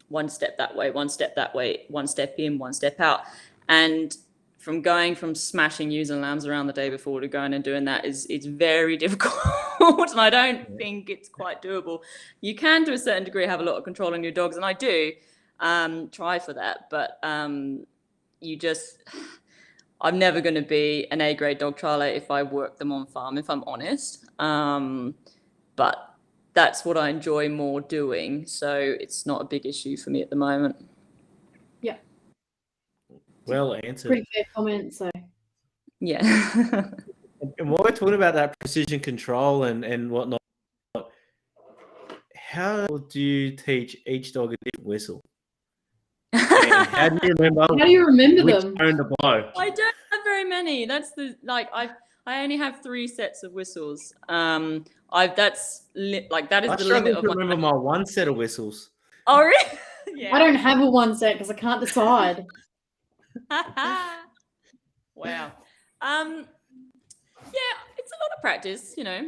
one step that way, one step that way, one step in, one step out. And from going from smashing ewes and lambs around the day before to going and doing that it's very difficult. And I don't think it's quite doable. You can, to a certain degree, have a lot of control on your dogs, and I do try for that. But I'm never going to be an A-grade dog trialer if I work them on farm, if I'm honest. But that's what I enjoy more doing. So it's not a big issue for me at the moment. Yeah. Well answered. Pretty fair comment. So. Yeah. And while we're talking about that precision control and whatnot, how do you teach each dog a different whistle? And how do you remember? How do you remember which them? tone to blow? I don't have very many. That's the I only have 3 sets of whistles. That is I the struggle limit to of my. remember my one set of whistles. Oh really? Yeah. I don't have a one set because I can't decide. Wow. Yeah, it's a lot of practice, you know.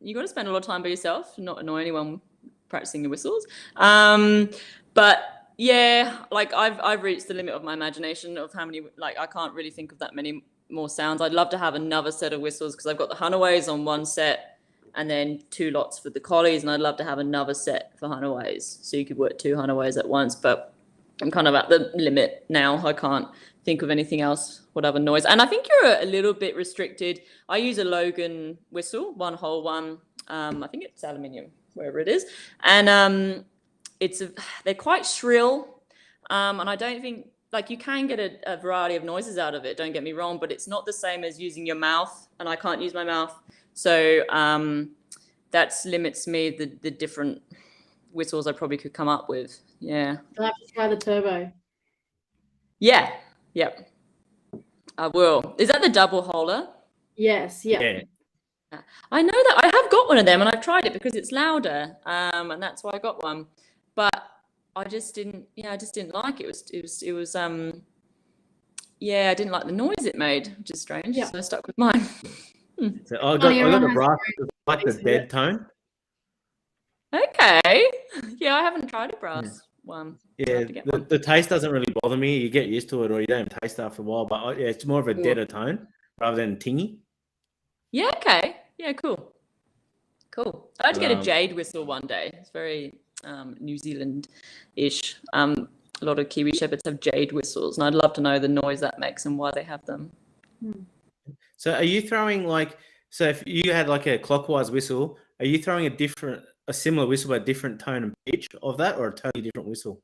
You got to spend a lot of time by yourself, not annoy anyone practicing your whistles. But yeah, like I've reached the limit of my imagination of how many, like I can't really think of that many more sounds. I'd love to have another set of whistles because I've got the Hunaways on one set and then 2 lots for the collies, and I'd love to have another set for Hunaways. So you could work 2 Hunaways at once, but I'm kind of at the limit now. I can't think of anything else, what other noise. And I think you're a little bit restricted. I use a Logan whistle, one whole one. I think it's aluminium, wherever it is. And they're quite shrill. And I don't think, like you can get a variety of noises out of it, don't get me wrong, but it's not the same as using your mouth, and I can't use my mouth. So that limits me, the different whistles I probably could come up with. Yeah. I'll have to try the turbo. Yeah. Yep. I will. Is that the double holder? Yes. Yeah. I know that. I have got one of them, and I've tried it because it's louder, and that's why I got one. But I just didn't. Yeah, I just didn't like it. It was. Yeah, I didn't like the noise it made, which is strange. Yeah. So I stuck with mine. So I got the brass, like the noise, dead tone. Okay. Yeah, I haven't tried a brass one. I'll Yeah, have to get one. the taste doesn't really bother me. You get used to it, or you don't even taste it after a while. But yeah, it's more of a deader tone rather than tingy. Yeah. Okay. Yeah. Cool. Cool. I'd like to get a Um, jade whistle one day. It's very New Zealand-ish. A lot of Kiwi Shepherds have jade whistles, and I'd love to know the noise that makes and why they have them. So are you throwing so if you had like a clockwise whistle, are you throwing a similar whistle but a different tone and pitch of that, or a totally different whistle?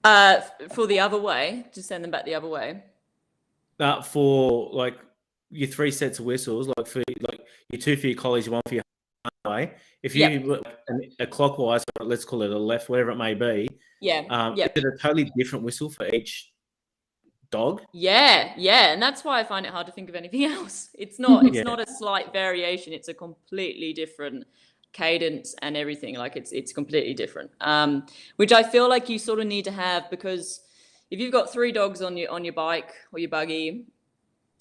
For the other way, to send them back the other way. For like your 3 sets of whistles, like for your 2 for your collies, 1 for your way. If you look a clockwise, or let's call it a left, whatever it may be. Yeah. Is it a totally different whistle for each dog? Yeah, and that's why I find it hard to think of anything else. It's not not a slight variation, it's a completely different cadence and everything. Like it's completely different. Which I feel like you sort of need to have, because if you've got 3 dogs on your bike or your buggy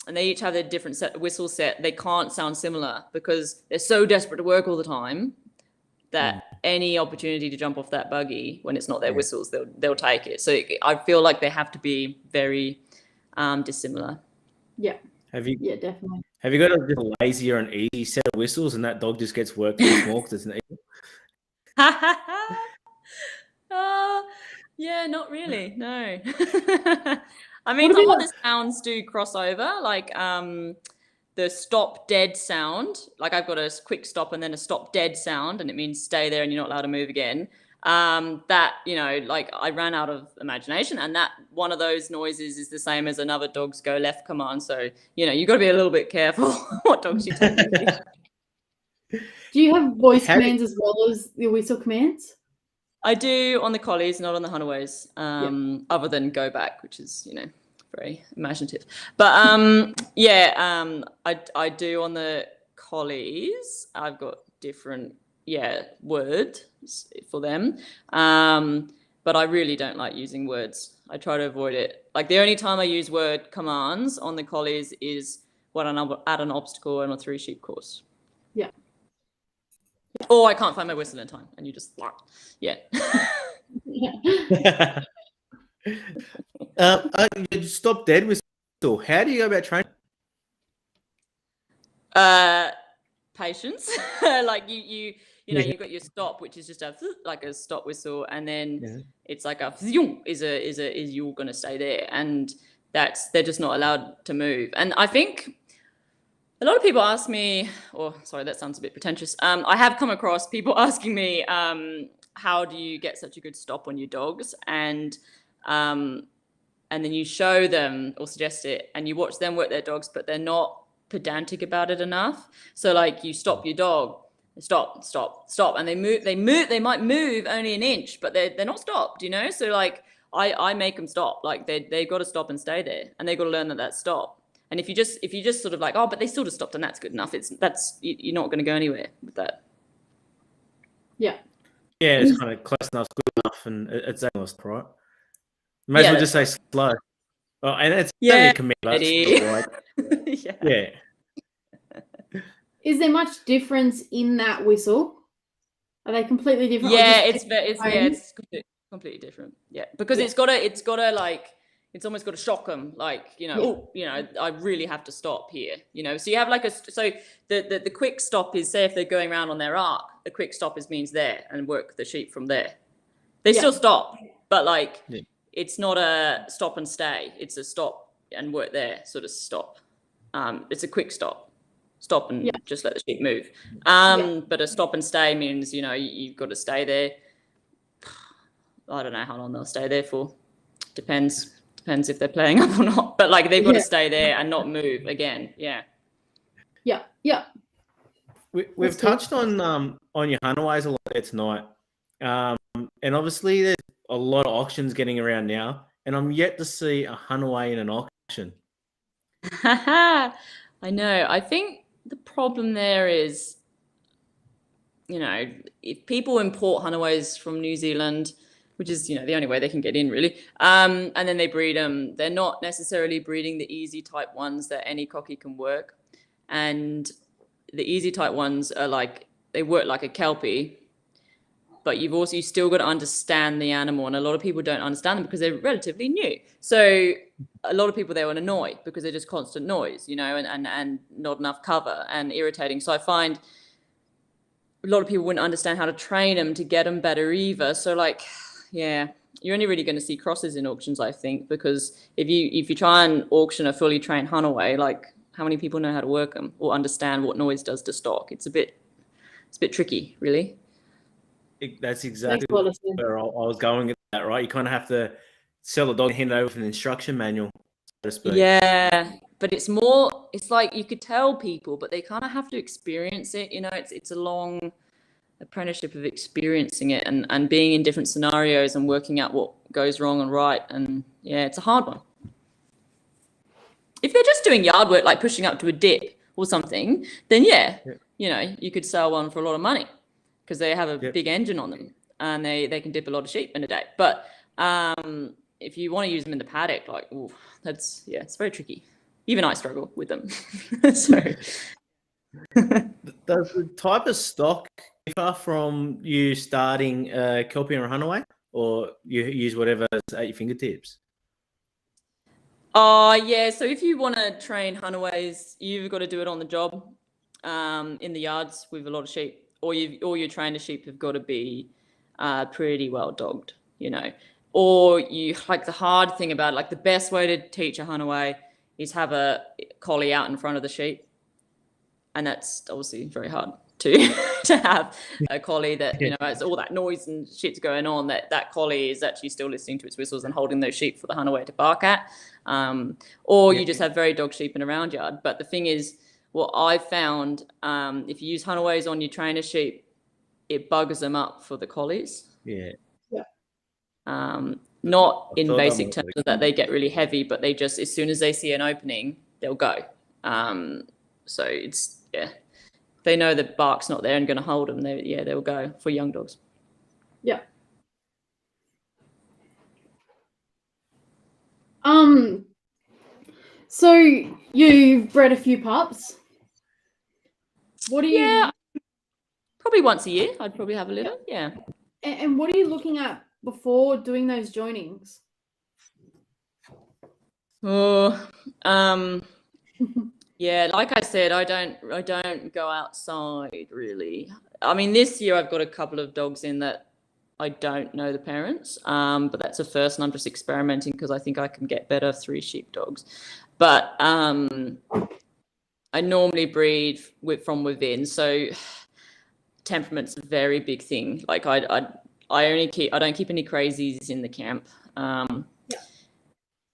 and they each have their different whistle set, they can't sound similar because they're so desperate to work all the time that any opportunity to jump off that buggy when it's not their whistles, they'll take it. So I feel like they have to be very dissimilar. Yeah. Yeah, definitely. Have you got a lazy or an easy set of whistles, and that dog just gets worked too small because it's an easy? Yeah, not really. No. I mean, some of the sounds do cross over, like the stop dead sound. Like I've got a quick stop and then a stop dead sound, and it means stay there and you're not allowed to move again. That, you know, like I ran out of imagination, and that one of those noises is the same as another dog's go left command. So, you know, you've got to be a little bit careful what dogs you take with you. Do you have voice commands as well as the whistle commands? I do on the collies, not on the Hunaways, other than go back, which is, you know, very imaginative. But I do on the collies. I've got different words for them. But I really don't like using words. I try to avoid it. Like the only time I use word commands on the collies is when I'm at an obstacle on a 3-sheep course. Yeah. Or I can't find my whistle in time, and you just Stop dead whistle. How do you go about training? Patience. Like you know, you've got your stop, which is just like a stop whistle, and then it's like a is you're gonna stay there, and they're just not allowed to move. And I think a lot of people ask me, or sorry, that sounds a bit pretentious. I have come across people asking me, how do you get such a good stop on your dogs? And and then you show them or suggest it, and you watch them work their dogs, but they're not pedantic about it enough. So like you stop your dog, stop, and they might move only an inch, but they're not stopped, you know. So like I make them stop. Like they've got to stop and stay there, and they've got to learn that that's stop. And if you just sort of like, oh, but they sort of stopped and that's good enough, you're not going to go anywhere with that. Yeah. Yeah, it's kind of close enough, good enough, and it's almost right. May as well just say slow. Oh, and it's only a command. Yeah. Is there much difference in that whistle? Are they completely different? Yeah, it's completely different. Yeah, because it's gotta like, it's almost got to shock them, like, you know, oh, you know, I really have to stop here, you know. So you have like the quick stop is, say if they're going around on their arc, the quick stop means there, and work the sheep from there. They still stop, but like it's not a stop and stay. It's a stop and work there sort of stop. It's a quick stop and just let the sheep move. But a stop and stay means, you know, you've got to stay there. I don't know how long they'll stay there for. Depends if they're playing up or not, but like they've got to stay there and not move again. We've touched on your huntaways a lot there tonight, and obviously there's a lot of auctions getting around now, and I'm yet to see a hunaway in an auction. I know. I think the problem there is, you know, if people import hunaways from New Zealand, which is, you know, the only way they can get in really, and then they breed them, they're not necessarily breeding the easy type ones that any cocky can work. And the easy type ones are like, they work like a Kelpie, but you still got to understand the animal, and a lot of people don't understand them because they're relatively new. So a lot of people, they will annoy because they're just constant noise, you know, and not enough cover and irritating. So I find a lot of people wouldn't understand how to train them to get them better either. So like, yeah, you're only really going to see crosses in auctions, I think, because if you try and auction a fully trained hunaway, like how many people know how to work them or understand what noise does to stock? It's a bit tricky, really. That's exactly where I was going with that, right? You kind of have to sell the dog and hand it over with an instruction manual, so to speak. Yeah, but it's like you could tell people, but they kind of have to experience it. You know, it's a long apprenticeship of experiencing it and being in different scenarios and working out what goes wrong and right. And yeah, it's a hard one. If they're just doing yard work, like pushing up to a dip or something, then you know, you could sell one for a lot of money because they have a big engine on them and they can dip a lot of sheep in a day. But if you want to use them in the paddock, like, ooh, it's very tricky. Even I struggle with them. So does the type of stock differ from you starting a Kelpie or a hunaway, or you use whatever's at your fingertips? Yeah. So if you want to train hunaways, you've got to do it on the job, in the yards with a lot of sheep, or your trainer sheep have got to be pretty well dogged, you know. Or you, like, the hard thing about it, like the best way to teach a hunaway is have a collie out in front of the sheep, and that's obviously very hard to have a collie that, you know, it's all that noise and shit's going on, that collie is actually still listening to its whistles and holding those sheep for the hunaway to bark at. Or you just have very dog sheep in a round yard. But the thing is, what I found, if you use hunaways on your trainer sheep, it buggers them up for the collies. Not in basic terms that they get really heavy, but they just, as soon as they see an opening, they'll go. So it's, they know the bark's not there and going to hold them. They'll go for young dogs. Yeah. So you've bred a few pups. What do you? Yeah, probably once a year. I'd probably have a litter. Yeah. And what are you looking at before doing those joinings? Oh, yeah, like I said, I don't go outside really. I mean, this year I've got a couple of dogs in that I don't know the parents, but that's a first, and I'm just experimenting because I think I can get better 3 sheep dogs. But I normally breed from within, so temperament's a very big thing. Like I don't keep any crazies in the camp.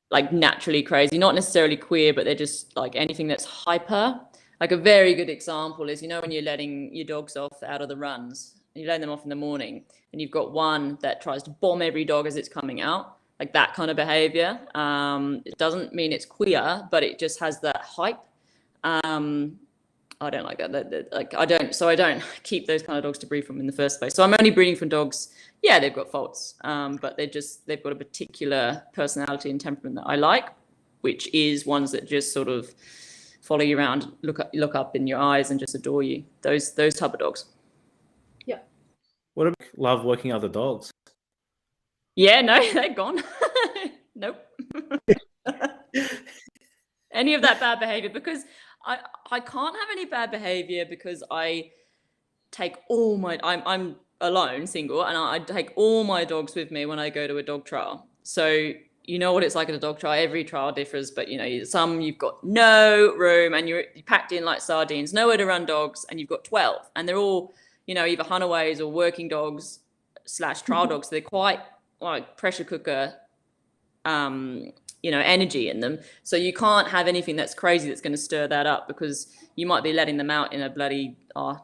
like naturally crazy, not necessarily queer, but they're just like anything that's hyper. Like a very good example is, when you're letting your dogs off out of the runs, and you're letting them off in the morning, and you've got one that tries to bomb every dog as it's coming out, like that kind of behavior. It doesn't mean it's queer, but it just has that hype. I don't like that. I don't keep those kind of dogs to breed from in the first place. So I'm only breeding from dogs. Yeah, they've got faults, but they've got a particular personality and temperament that I like, which is ones that just sort of follow you around, look up in your eyes, and just adore you. Those type of dogs. Yeah. What about love working other dogs? Yeah, no, they're gone. Nope. Any of that bad behavior, because I can't have any bad behavior because I take all my I'm alone, single, and I take all my dogs with me when I go to a dog trial. So you know what it's like at a dog trial. Every trial differs, but some you've got no room and you're packed in like sardines, nowhere to run dogs, and you've got 12, and they're all either hunaways or working dogs / trial dogs. So they're quite like pressure cooker energy in them. So you can't have anything that's crazy that's going to stir that up, because you might be letting them out in a bloody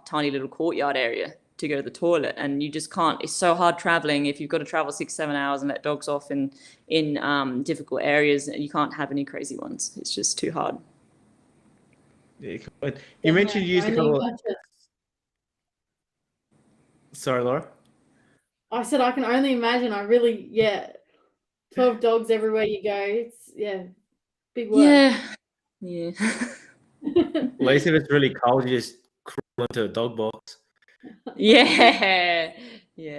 tiny little courtyard area to go to the toilet, and you just can't. It's so hard traveling if you've got to travel 6-7 hours and let dogs off in difficult areas. You can't have any crazy ones. It's just too hard. Yeah, you mentioned you used a couple of... Sorry, Laura. I said I can only imagine. 12 dogs everywhere you go. It's big work. Yeah. At least if it's really cold, you just crawl into a dog box. Yeah, no.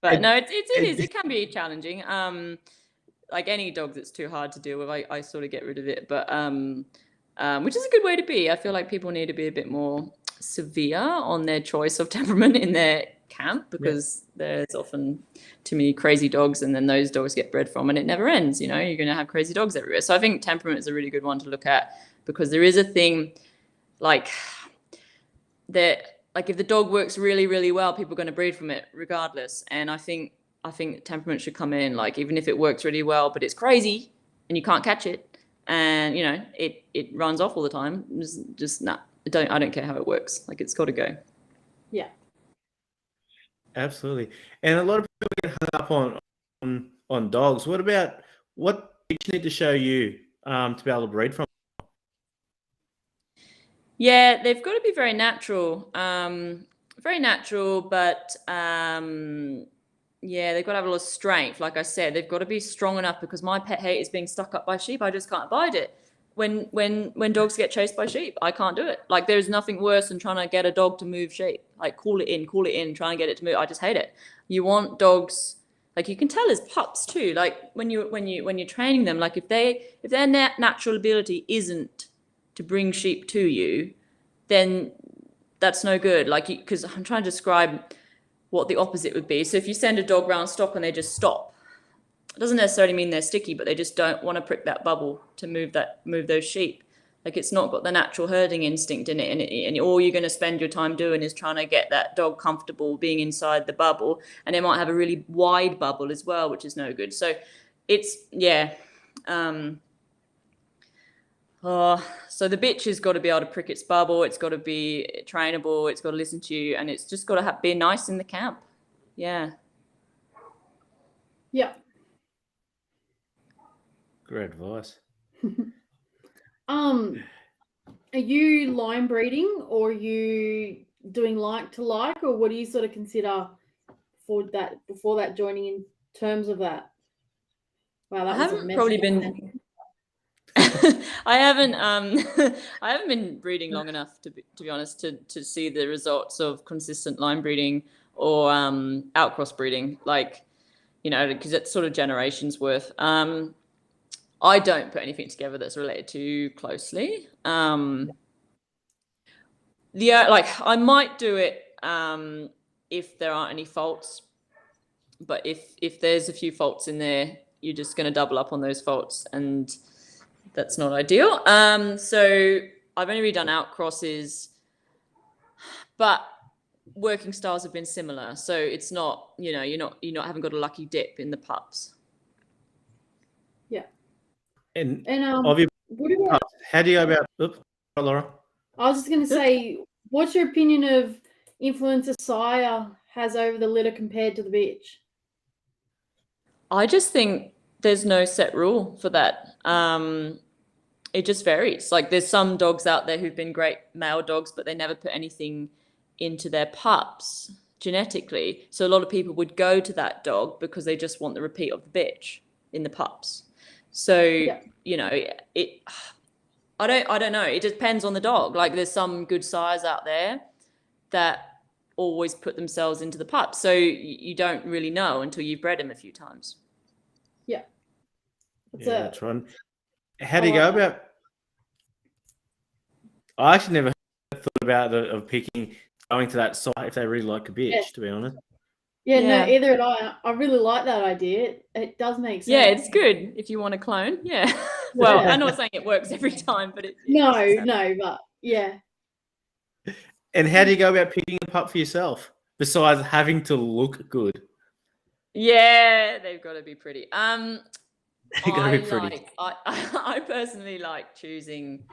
But no, it can be challenging. Like any dog that's too hard to deal with, I sort of get rid of it. But which is a good way to be. I feel like people need to be a bit more severe on their choice of temperament in their camp, because there's often too many crazy dogs, and then those dogs get bred from, and it never ends. You're going to have crazy dogs everywhere. So I think temperament is a really good one to look at, because there is a thing like that. Like if the dog works really, really well, people are going to breed from it regardless. And I think temperament should come in, like even if it works really well, but it's crazy and you can't catch it, and it runs off all the time. Just nah. I don't care how it works. Like it's got to go. Yeah. Absolutely. And a lot of people get hung up on dogs. What each need to show you to be able to breed from? Yeah, they've got to be very natural, but they've got to have a lot of strength. Like I said, they've got to be strong enough, because my pet hate is being stuck up by sheep. I just can't abide it. When dogs get chased by sheep, I can't do it. Like there's nothing worse than trying to get a dog to move sheep. Like call it in, try and get it to move. I just hate it. You want dogs, like you can tell as pups too. Like when you're training them, like if their natural ability isn't to bring sheep to you, then that's no good. Like because I'm trying to describe what the opposite would be. So if you send a dog round stock and they just stop, it doesn't necessarily mean they're sticky, but they just don't want to prick that bubble to move those sheep. Like it's not got the natural herding instinct in it, and all you're going to spend your time doing is trying to get that dog comfortable being inside the bubble, and they might have a really wide bubble as well, which is no good. So it's so the bitch has got to be able to prick its bubble. It's got to be trainable. It's got to listen to you, and it's just got to be nice in the camp. Yeah. Yeah. Great advice. Are you line breeding, or are you doing like to like, or what do you sort of consider before that joining in terms of that? Wow, that I haven't probably been. I haven't been breeding long enough to be honest to see the results of consistent line breeding or outcross breeding, like because it's sort of generations worth. I don't put anything together that's related too closely. Like I might do it if there aren't any faults, but if there's a few faults in there, you're just going to double up on those faults, and that's not ideal. So I've only really done outcrosses, but working styles have been similar. So it's not, you're not haven't got a lucky dip in the pups. And And of your what about? pups, how do you go about? Oops, Laura. I was just going to say, what's your opinion of influence a sire has over the litter compared to the bitch? I just think there's no set rule for that. It just varies. Like there's some dogs out there who've been great male dogs, but they never put anything into their pups genetically. So a lot of people would go to that dog because they just want the repeat of the bitch in the pups. So, you know, I don't know. It depends on the dog. Like there's some good sires out there that always put themselves into the pups. So you don't really know until you've bred them a few times. Yeah. That's right. How do you go about? I actually never thought about of picking going to that site if they really like a bitch. To be honest. Yeah, no, either did I. I really like that idea. It does make sense. Yeah, it's good if you want a clone. Yeah. Well, I'm not saying it works every time, but but yeah. And how do you go about picking a pup for yourself besides having to look good? Yeah, they've got to be pretty. They've got to be pretty. I personally like choosing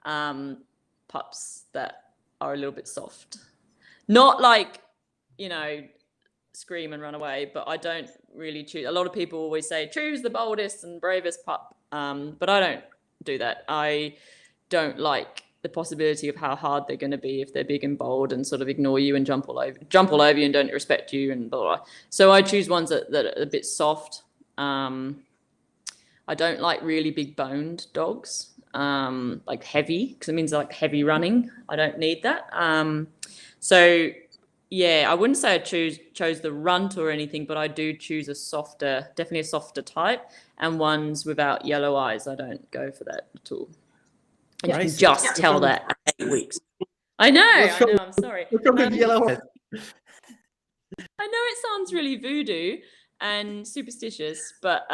pups that are a little bit soft. Not like, you know, scream and run away, but I don't really choose. A lot of people always say choose the boldest and bravest pup, but I don't do that. I don't like the possibility of how hard they're going to be if they're big and bold and sort of ignore you and jump all over you and don't respect you and blah, blah. So I choose ones that are a bit soft. I don't like really big boned dogs, like heavy, because it means like heavy running. I don't need that. So yeah, I wouldn't say I chose the runt or anything, but I do choose definitely a softer type, and ones without yellow eyes. I don't go for that at all. And you can just tell that at 8 weeks. I know, I'm sorry. Yellow eyes? I know it sounds really voodoo and superstitious, but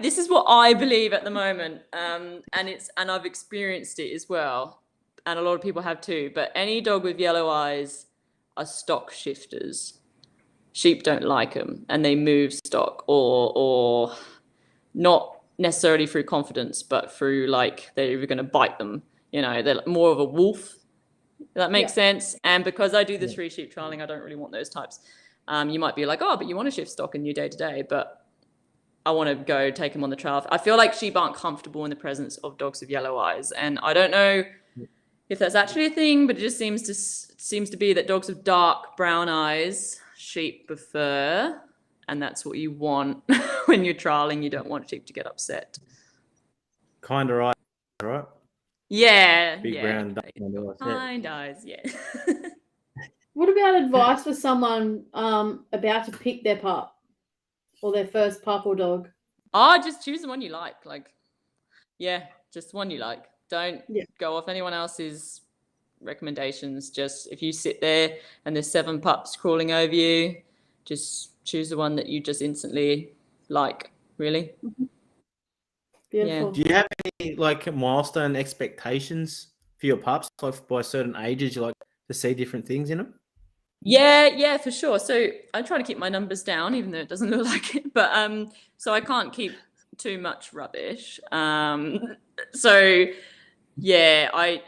this is what I believe at the moment, and I've experienced it as well, and a lot of people have too. But any dog with yellow eyes are stock shifters. Sheep don't like them, and they move stock, or not necessarily through confidence, but through like they're even going to bite them. You know, they're more of a wolf. That makes sense. And because I do the 3 sheep trialing, I don't really want those types. You might be like, oh, but you want to shift stock in your day to day, but I want to go take them on the trial. I feel like sheep aren't comfortable in the presence of dogs with yellow eyes, and I don't know if that's actually a thing, but it just seems to be that dogs with dark brown eyes sheep prefer, and that's what you want when you're trialing. You don't want sheep to get upset. Kind of right? Yeah. Big brown kind eyes. Yeah. What about advice for someone about to pick their pup or their first pup or dog? Oh, just choose the one you like. Like, yeah, just one you like. Don't go off anyone else's recommendations. Just if you sit there and there's 7 pups crawling over you, just choose the one that you just instantly like. Really. Beautiful. Yeah. Do you have any like milestone expectations for your pups? Like by certain ages, you like to see different things in them? Yeah, for sure. So I try to keep my numbers down, even though it doesn't look like it. But so I can't keep too much rubbish. So yeah,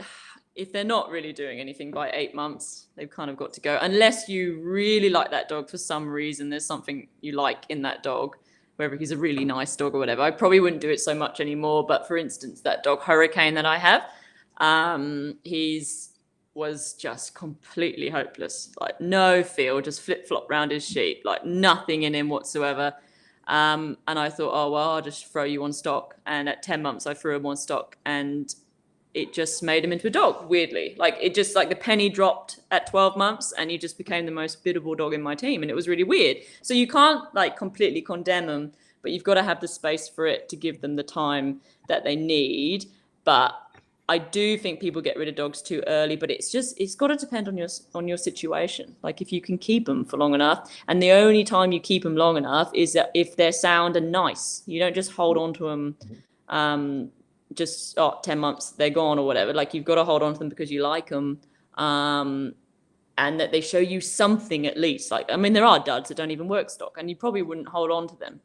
if they're not really doing anything by 8 months, they've kind of got to go. Unless you really like that dog for some reason, there's something you like in that dog, whether he's a really nice dog or whatever. I probably wouldn't do it so much anymore. But for instance, that dog Hurricane that I have, was just completely hopeless, like no feel, just flip-flop around his sheep, like nothing in him whatsoever. And I thought, oh well, I'll just throw you on stock. And at 10 months I threw him on stock, and it just made him into a dog, weirdly. Like it just, like the penny dropped at 12 months and he just became the most biddable dog in my team, and it was really weird. So you can't like completely condemn them, but you've got to have the space for it to give them the time that they need. But I do think people get rid of dogs too early, but it's got to depend on your situation. Like if you can keep them for long enough, and the only time you keep them long enough is that if they're sound and nice. You don't just hold on to them, 10 months they're gone or whatever. Like you've got to hold on to them because you like them, and that they show you something at least. Like, I mean, there are duds that don't even work stock, and you probably wouldn't hold on to them.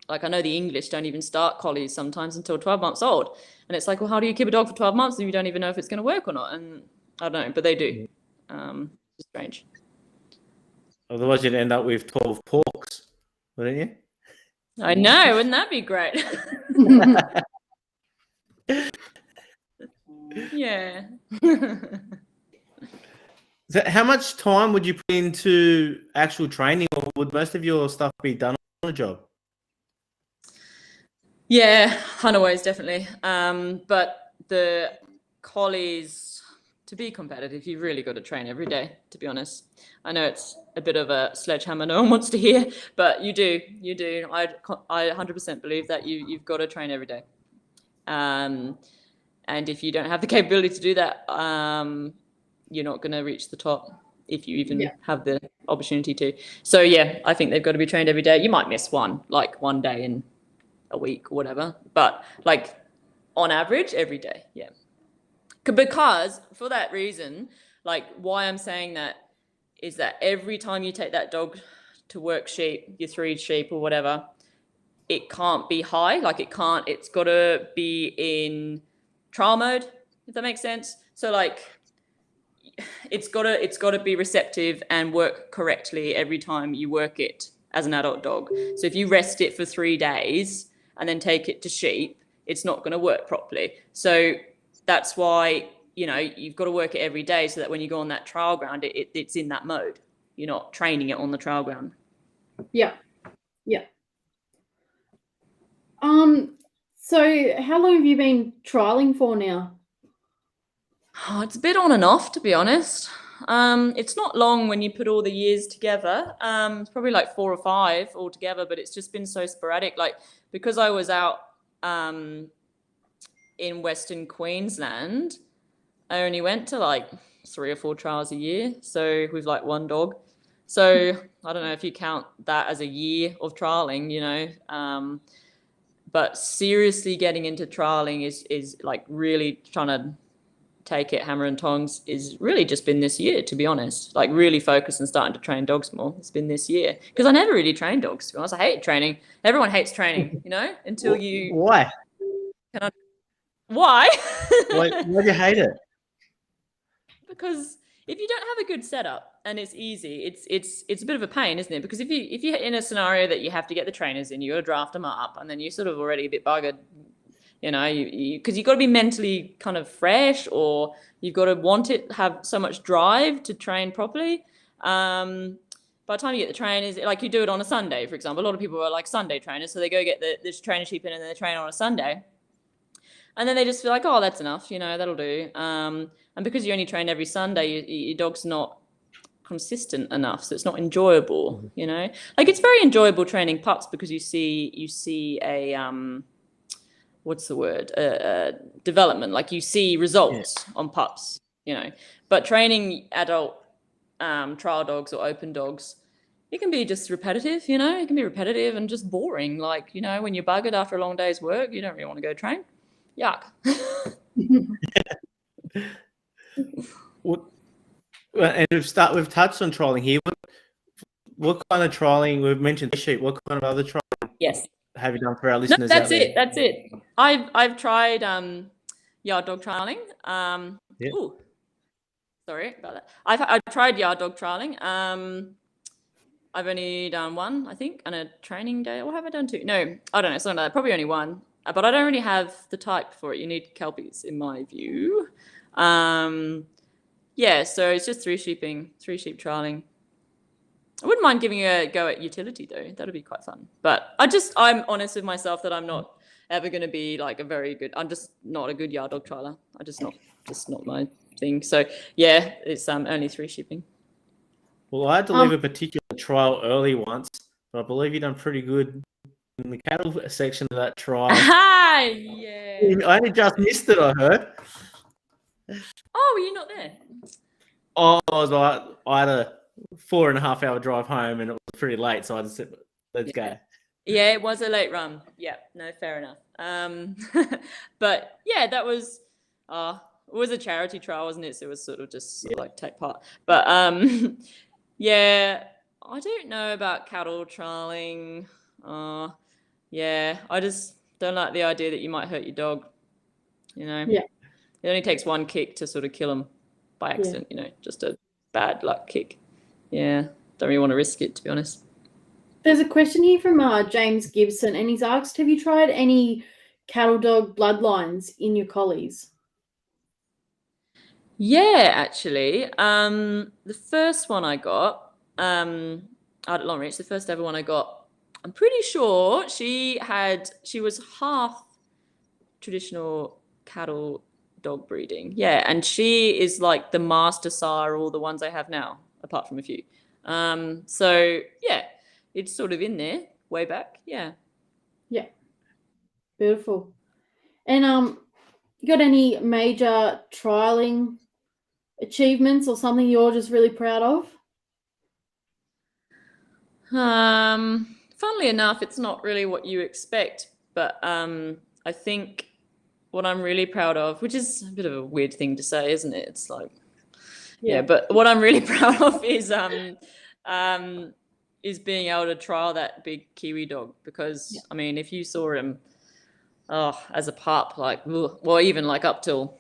Like I know the English don't even start collies sometimes until 12 months old. And it's like, well, how do you keep a dog for 12 months if you don't even know if it's going to work or not? And I don't know, but they do. It's strange. Otherwise, you'd end up with 12 porks, wouldn't you? I know, wouldn't that be great? Yeah. So how much time would you put into actual training, or would most of your stuff be done on the job? Yeah, Hunaways definitely. But the collies, to be competitive, you've really got to train every day, to be honest. I know it's a bit of a sledgehammer no one wants to hear, but you do. I 100% believe that you've got to train every day. And if you don't have the capability to do that, you're not going to reach the top if you even have the opportunity to. So yeah, I think they've got to be trained every day. You might miss one day in a week or whatever, but like on average every day. Yeah, because for that reason, like why I'm saying that is that every time you take that dog to work sheep, your 3 sheep or whatever, it can't be high. Like it's got to be in trial mode, if that makes sense. So like it's got to be receptive and work correctly every time you work it as an adult dog. So if you rest it for 3 days and then take it to sheep, it's not going to work properly. So that's why, you've got to work it every day so that when you go on that trial ground, it's in that mode. You're not training it on the trial ground. Yeah. So how long have you been trialing for now? Oh, it's a bit on and off, to be honest. It's not long when you put all the years together. It's probably like 4 or 5 altogether, but it's just been so sporadic. Like because I was out in Western Queensland, I only went to like 3 or 4 trials a year. So with like 1 dog. So I don't know if you count that as a year of trialing, but seriously getting into trialing is like really trying to take it hammer and tongs is really just been this year, to be honest. Like really focus and starting to train dogs more. It's been this year because I never really trained dogs, to be honest. I hate training. Everyone hates training, until you. Why? Why? Why do you hate it? Because if you don't have a good setup and it's easy, it's a bit of a pain, isn't it? Because if you're in a scenario that you have to get the trainers in, you got to draft them up, and then you're sort of already a bit buggered. Because you've got to be mentally kind of fresh, or you've got to have so much drive to train properly. By the time you get the trainers, like you do it on a Sunday, for example, a lot of people are like Sunday trainers, so they go get this trainer sheep in and then they train on a Sunday. And then they just feel like, oh, that's enough, that'll do. And because you only train every Sunday, your dog's not consistent enough, so it's not enjoyable, Like it's very enjoyable training pups because you see a what's the word? Development. Like you see results on pups, But training adult trial dogs or open dogs, it can be just repetitive, It can be repetitive and just boring. Like, when you're buggered after a long day's work, you don't really want to go train. Yuck. And we've touched on trialing here. What kind of trialing? We've mentioned sheep. What kind of other trialing? Yes. Have you done for our listeners? No, that's it. I've tried yard dog trialing. Ooh, sorry about that. I've tried yard dog trialing. I've only done 1, I think, on a training day. Or have I done 2? No, I don't know. Something like that. Probably only 1. But I don't really have the type for it. You need Kelpies, in my view. Yeah, so it's just 3 sheep trialing. I wouldn't mind giving a go at utility though. That'd be quite fun. But I'm honest with myself that I'm not ever going to be like I'm just not a good yard dog trialer. Just not my thing. So yeah, it's only 3 sheeping. Well, I had to leave a particular trial early once, but I believe you've done pretty good in the cattle section of that trial. Yeah. I only just missed it, I heard. Oh, were you not there? Oh, I had a 4.5-hour drive home, and it was pretty late, so I just said, "Let's go." Yeah, it was a late run. Yeah, no, fair enough. But yeah, that was it was a charity trial, wasn't it? So it was sort of just like take part. But yeah, I don't know about cattle trialing. Yeah, I just don't like the idea that you might hurt your dog. You know. Yeah. It only takes one kick to sort of kill him by accident. You know, just a bad luck kick. Yeah, don't really want to risk it, to be honest. There's a question here from James Gibson, and he's asked, have you tried any cattle dog bloodlines in your collies? Yeah, actually. The first one I got out at Longreach, the first ever one I got, I'm pretty sure she was half traditional cattle dog breeding. Yeah, and she is like the master sire of all the ones I have now, apart from a few. So yeah, it's sort of in there way back. Yeah. Yeah. Beautiful. And you got any major trialing achievements or something you're just really proud of? Funnily enough, it's not really what you expect, but I think what I'm really proud of, which is a bit of a weird thing to say, isn't it? It's like, yeah, but what I'm really proud of is being able to trial that big Kiwi dog, because I mean, if you saw him, as a pup, like, well, even like up till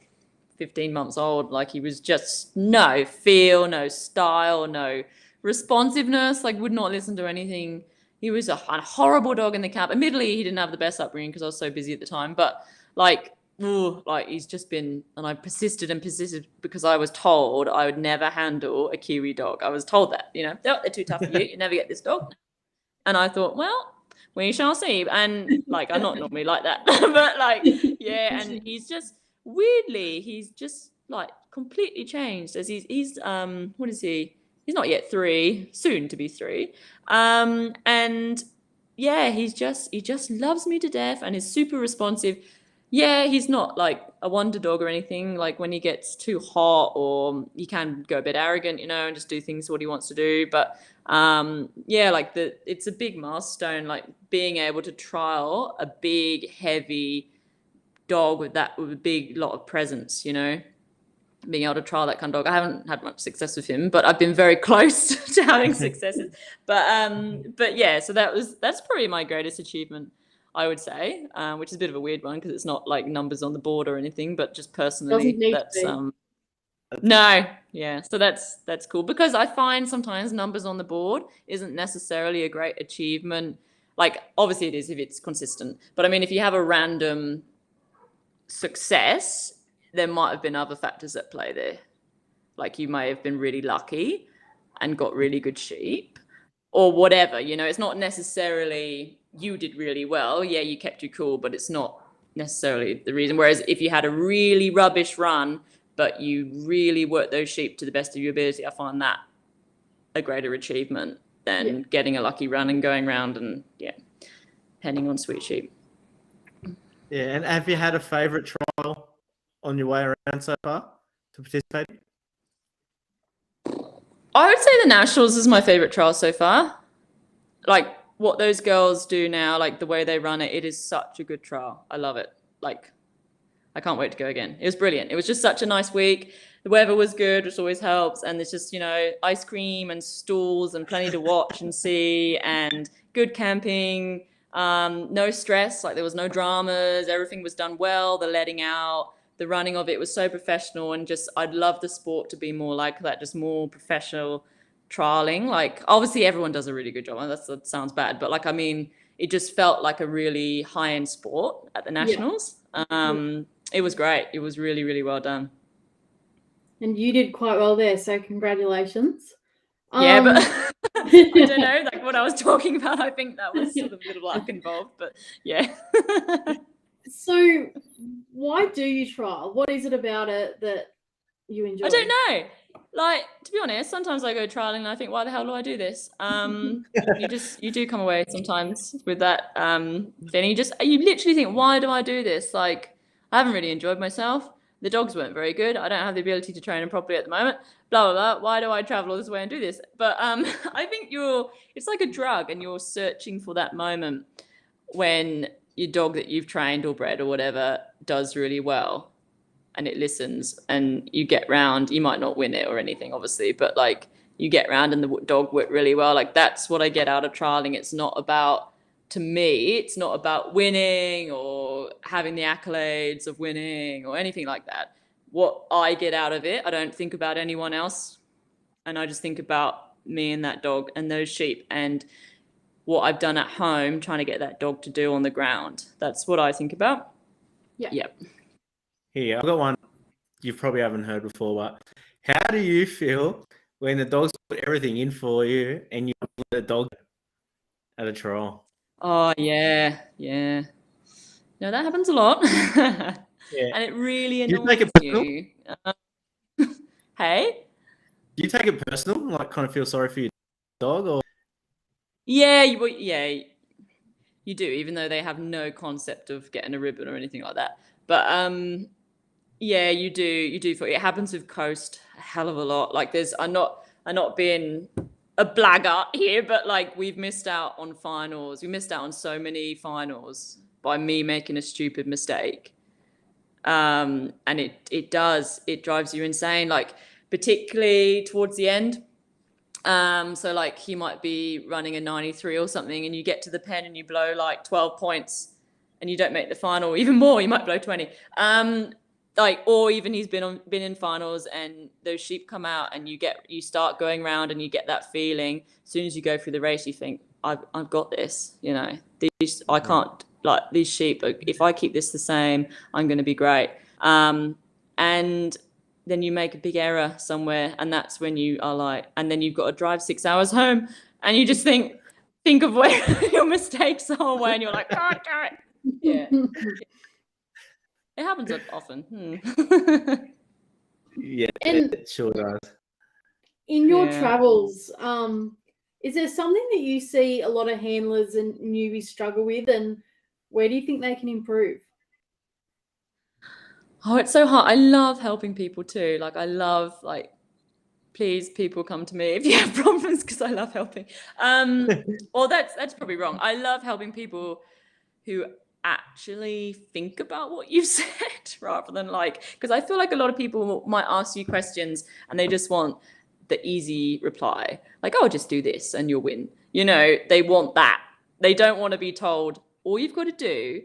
15 months old, like he was just no feel, no style, no responsiveness, like would not listen to anything. He was a horrible dog in the camp. Admittedly, he didn't have the best upbringing because I was so busy at the time, but like, like he's just been, and I persisted and persisted because I was told I would never handle a Kiwi dog. I was told that, you know, oh, they're too tough for you. You never get this dog. And I thought, well, we shall see. And like, I'm not normally like that, but like, yeah. And he's just weirdly, he's just like completely changed as he's what is he? He's not yet 3, soon to be 3. And yeah, he just loves me to death and is super responsive. Yeah, he's not like a wonder dog or anything. Like when he gets too hot, or he can go a bit arrogant, you know, and just do things what he wants to do. But yeah, like it's a big milestone, like being able to trial a big, heavy dog with a big lot of presence, you know, being able to trial that kind of dog. I haven't had much success with him, but I've been very close to having successes. But yeah, so that's probably my greatest achievement, I would say, which is a bit of a weird one because it's not like numbers on the board or anything, but just personally, that's no, yeah. So that's cool, because I find sometimes numbers on the board isn't necessarily a great achievement. Like obviously it is if it's consistent, but I mean if you have a random success, there might have been other factors at play there. Like you may have been really lucky and got really good sheep or whatever, you know. It's not necessarily you did really well. Yeah, you kept your cool, but it's not necessarily the reason. Whereas if you had a really rubbish run, but you really worked those sheep to the best of your ability, I find that a greater achievement than getting a lucky run and going around and penning on sweet sheep. Yeah, and have you had a favourite trial on your way around so far to participate? I would say the Nationals is my favourite trial so far. Like what those girls do now, like the way they run it, it is such a good trial. I love it. Like I can't wait to go again. It was brilliant. It was just such a nice week. The weather was good, which always helps. And there's just, you know, ice cream and stools and plenty to watch and see and good camping. No stress. Like there was no dramas. Everything was done well. The letting out, the running of it was so professional, and just, I'd love the sport to be more like that, just more professional trialing. Like obviously everyone does a really good job. And that sounds bad, but like, I mean, it just felt like a really high-end sport at the Nationals. It was great. It was really, really well done. And you did quite well there, so congratulations. Yeah, but I don't know, like what I was talking about, I think that was sort of a little luck involved, but yeah. So why do you trial? What is it about it that you enjoy? I don't know. Like, to be honest, sometimes I go trialing and I think, why the hell do I do this? You do come away sometimes with that feeling. You literally think, why do I do this? Like, I haven't really enjoyed myself. The dogs weren't very good. I don't have the ability to train them properly at the moment. Blah, blah, blah. Why do I travel all this way and do this? But I think it's like a drug, and you're searching for that moment when your dog that you've trained or bred or whatever does really well. And it listens, and you get round. You might not win it or anything, obviously, but like you get round and the dog worked really well. Like that's what I get out of trialing. It's not about to me, it's not about winning or having the accolades of winning or anything like that. What I get out of it, I don't think about anyone else. And I just think about me and that dog and those sheep and what I've done at home trying to get that dog to do on the ground. That's what I think about. Yeah. Yep. Here, I've got one you probably haven't heard before, but how do you feel when the dog's put everything in for you and you let the dog at a trial? Oh, yeah. Yeah. No, that happens a lot. Yeah. And it really Do you take annoys it personal? you. Hey? Do you take it personal, like kind of feel sorry for your dog, or Yeah, you do, even though they have no concept of getting a ribbon or anything like that. But yeah, you do feel it happens with Coast a hell of a lot. Like I'm not being a blackguard here, but like we've missed out on finals. We missed out on so many finals by me making a stupid mistake. And it drives you insane, like particularly towards the end. So like he might be running a 93 or something, and you get to the pen and you blow like 12 points and you don't make the final. Even more, you might blow 20. Like, or even he's been in finals and those sheep come out and you start going around and you get that feeling. As soon as you go through the race, you think, I've got this, you know, I can't, like these sheep, if I keep this the same, I'm going to be great. And then you make a big error somewhere, and that's when you are like, and then you've got to drive 6 hours home, and you just think of where your mistakes are, where, and you're like, God damn it. Yeah, it happens often. yeah, And it sure does. in your Yeah. travels, is there something that you see a lot of handlers and newbies struggle with, and where do you think they can improve? Oh, it's so hard. I love helping people too. Like I love, like, please, people come to me if you have problems, because I love helping. Well, that's probably wrong. I love helping people who actually think about what you've said, rather than like, because I feel like a lot of people might ask you questions and they just want the easy reply, like, oh, just do this and you'll win. You know, they want that. They don't want to be told, all you've got to do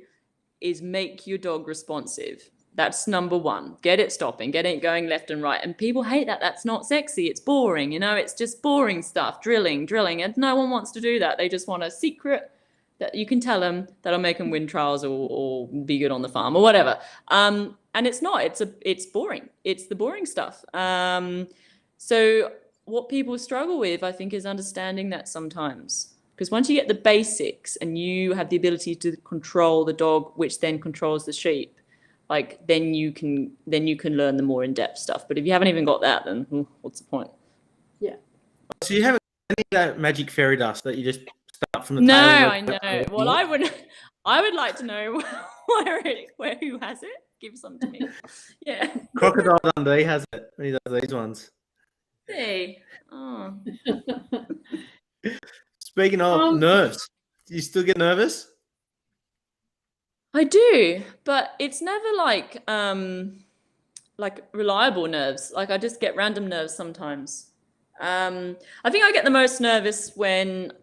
is make your dog responsive. That's number one. Get it stopping, get it going left and right. And people hate that. That's not sexy. It's boring. You know, it's just boring stuff, drilling. And no one wants to do that. They just want a secret that you can tell them that'll make them win trials or be good on the farm or whatever. And it's not. It's boring. It's the boring stuff. So what people struggle with, I think, is understanding that sometimes. Because once you get the basics and you have the ability to control the dog, which then controls the sheep, like then you can learn the more in-depth stuff. But if you haven't even got that, then what's the point? Yeah. So you haven't any of that magic fairy dust that you just start from the No, table? I know. Well, I would like to know where who has it. Give some to me. Yeah. Crocodile Dundee has it. He does these ones. Hey. Oh. Speaking of nerves, do you still get nervous? I do, but it's never like reliable nerves. Like I just get random nerves sometimes. I think I get the most nervous when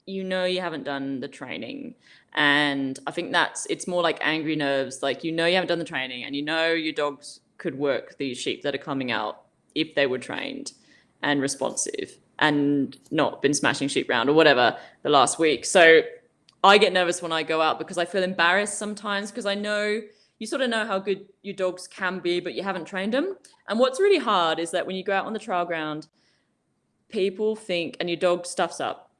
you know you haven't done the training, and I think it's more like angry nerves. Like you know you haven't done the training, and you know your dogs could work these sheep that are coming out if they were trained and responsive and not been smashing sheep round or whatever the last week. So I get nervous when I go out because I feel embarrassed sometimes, because I know you sort of know how good your dogs can be, but you haven't trained them. And what's really hard is that when you go out on the trial ground, people think, and your dog stuffs up,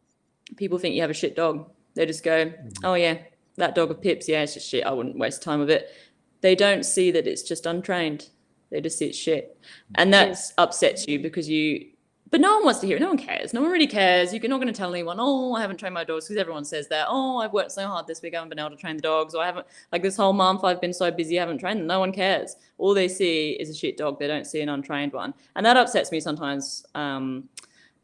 people think you have a shit dog. They just go, oh yeah, that dog of Pip's, yeah, it's just shit. I wouldn't waste time with it. They don't see that it's just untrained. They just see it's shit. And that upsets you because but no one wants to hear it. No one cares. No one really cares. You're not going to tell anyone, oh, I haven't trained my dogs, because everyone says that. Oh, I've worked so hard this week, I haven't been able to train the dogs. Or I haven't, like this whole month, I've been so busy, I haven't trained them. No one cares. All they see is a shit dog. They don't see an untrained one. And that upsets me sometimes,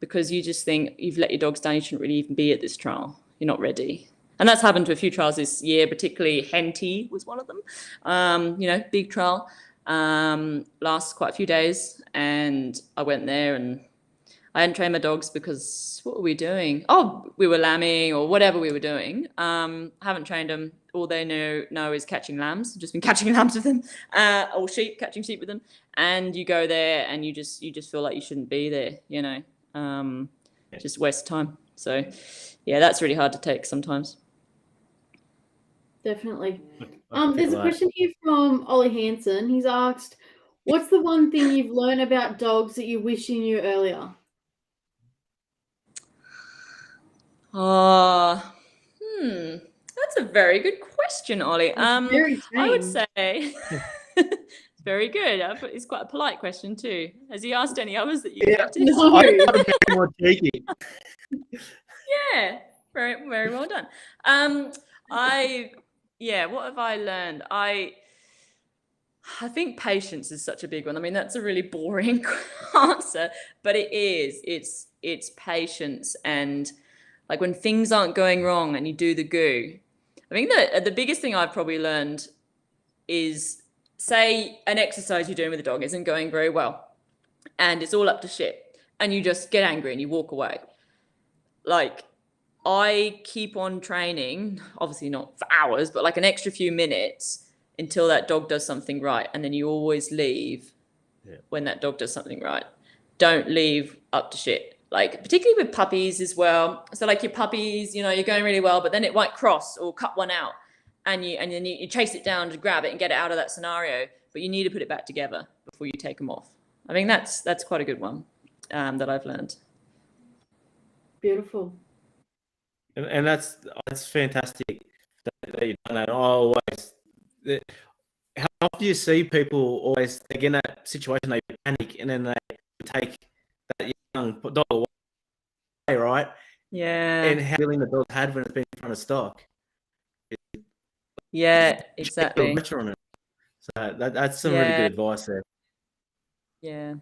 because you just think you've let your dogs down. You shouldn't really even be at this trial. You're not ready. And that's happened to a few trials this year, particularly Henty was one of them. You know, big trial, lasts quite a few days. And I went there and I hadn't trained my dogs because what were we doing? Oh, we were lambing or whatever we were doing. Haven't trained them. All they know is catching lambs. Just been catching lambs with them, or sheep, catching sheep with them. And you go there and you just feel like you shouldn't be there, you know, just waste time. So yeah, that's really hard to take sometimes. Definitely. There's a question here from Ollie Hansen. He's asked, what's the one thing you've learned about dogs that you wish you knew earlier? That's a very good question, Ollie. Very I would tame. say very good. It's quite a polite question too. Has he asked any others that you noticed? No. I thought it'd be more cheeky. Yeah, very, very well done. What have I learned? I think patience is such a big one. I mean, that's a really boring answer, but it is. It's patience, and like when things aren't going wrong and you do the goo. I think that the biggest thing I've probably learned is, say an exercise you're doing with a dog isn't going very well and it's all up to shit and you just get angry and you walk away. Like, I keep on training, obviously not for hours, but like an extra few minutes until that dog does something right. And then you always leave when that dog does something right. Don't leave up to shit. Like, particularly with puppies as well. So like your puppies, you know, you're going really well, but then it might cross or cut one out, and then you chase it down to grab it and get it out of that scenario, but you need to put it back together before you take them off. I think that's quite a good one that I've learned. Beautiful. And that's fantastic that you've done that. How often do you see people always, they get in that situation, they panic, and then they take that young dog away, right? Yeah. And how feeling the dog had when it's been in front of stock. Yeah, exactly. On it. So that's some really good advice there. Yeah.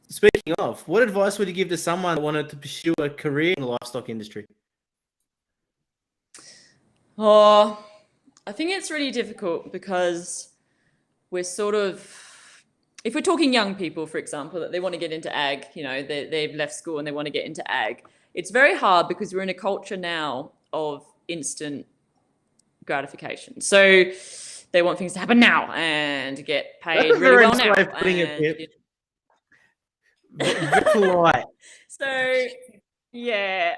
Speaking of, what advice would you give to someone that wanted to pursue a career in the livestock industry? Oh, I think it's really difficult because we're sort of, if we're talking young people, for example, that they want to get into ag, you know, they've left school and they want to get into ag. It's very hard because we're in a culture now of instant gratification. So they want things to happen now and get paid really well now. So yeah,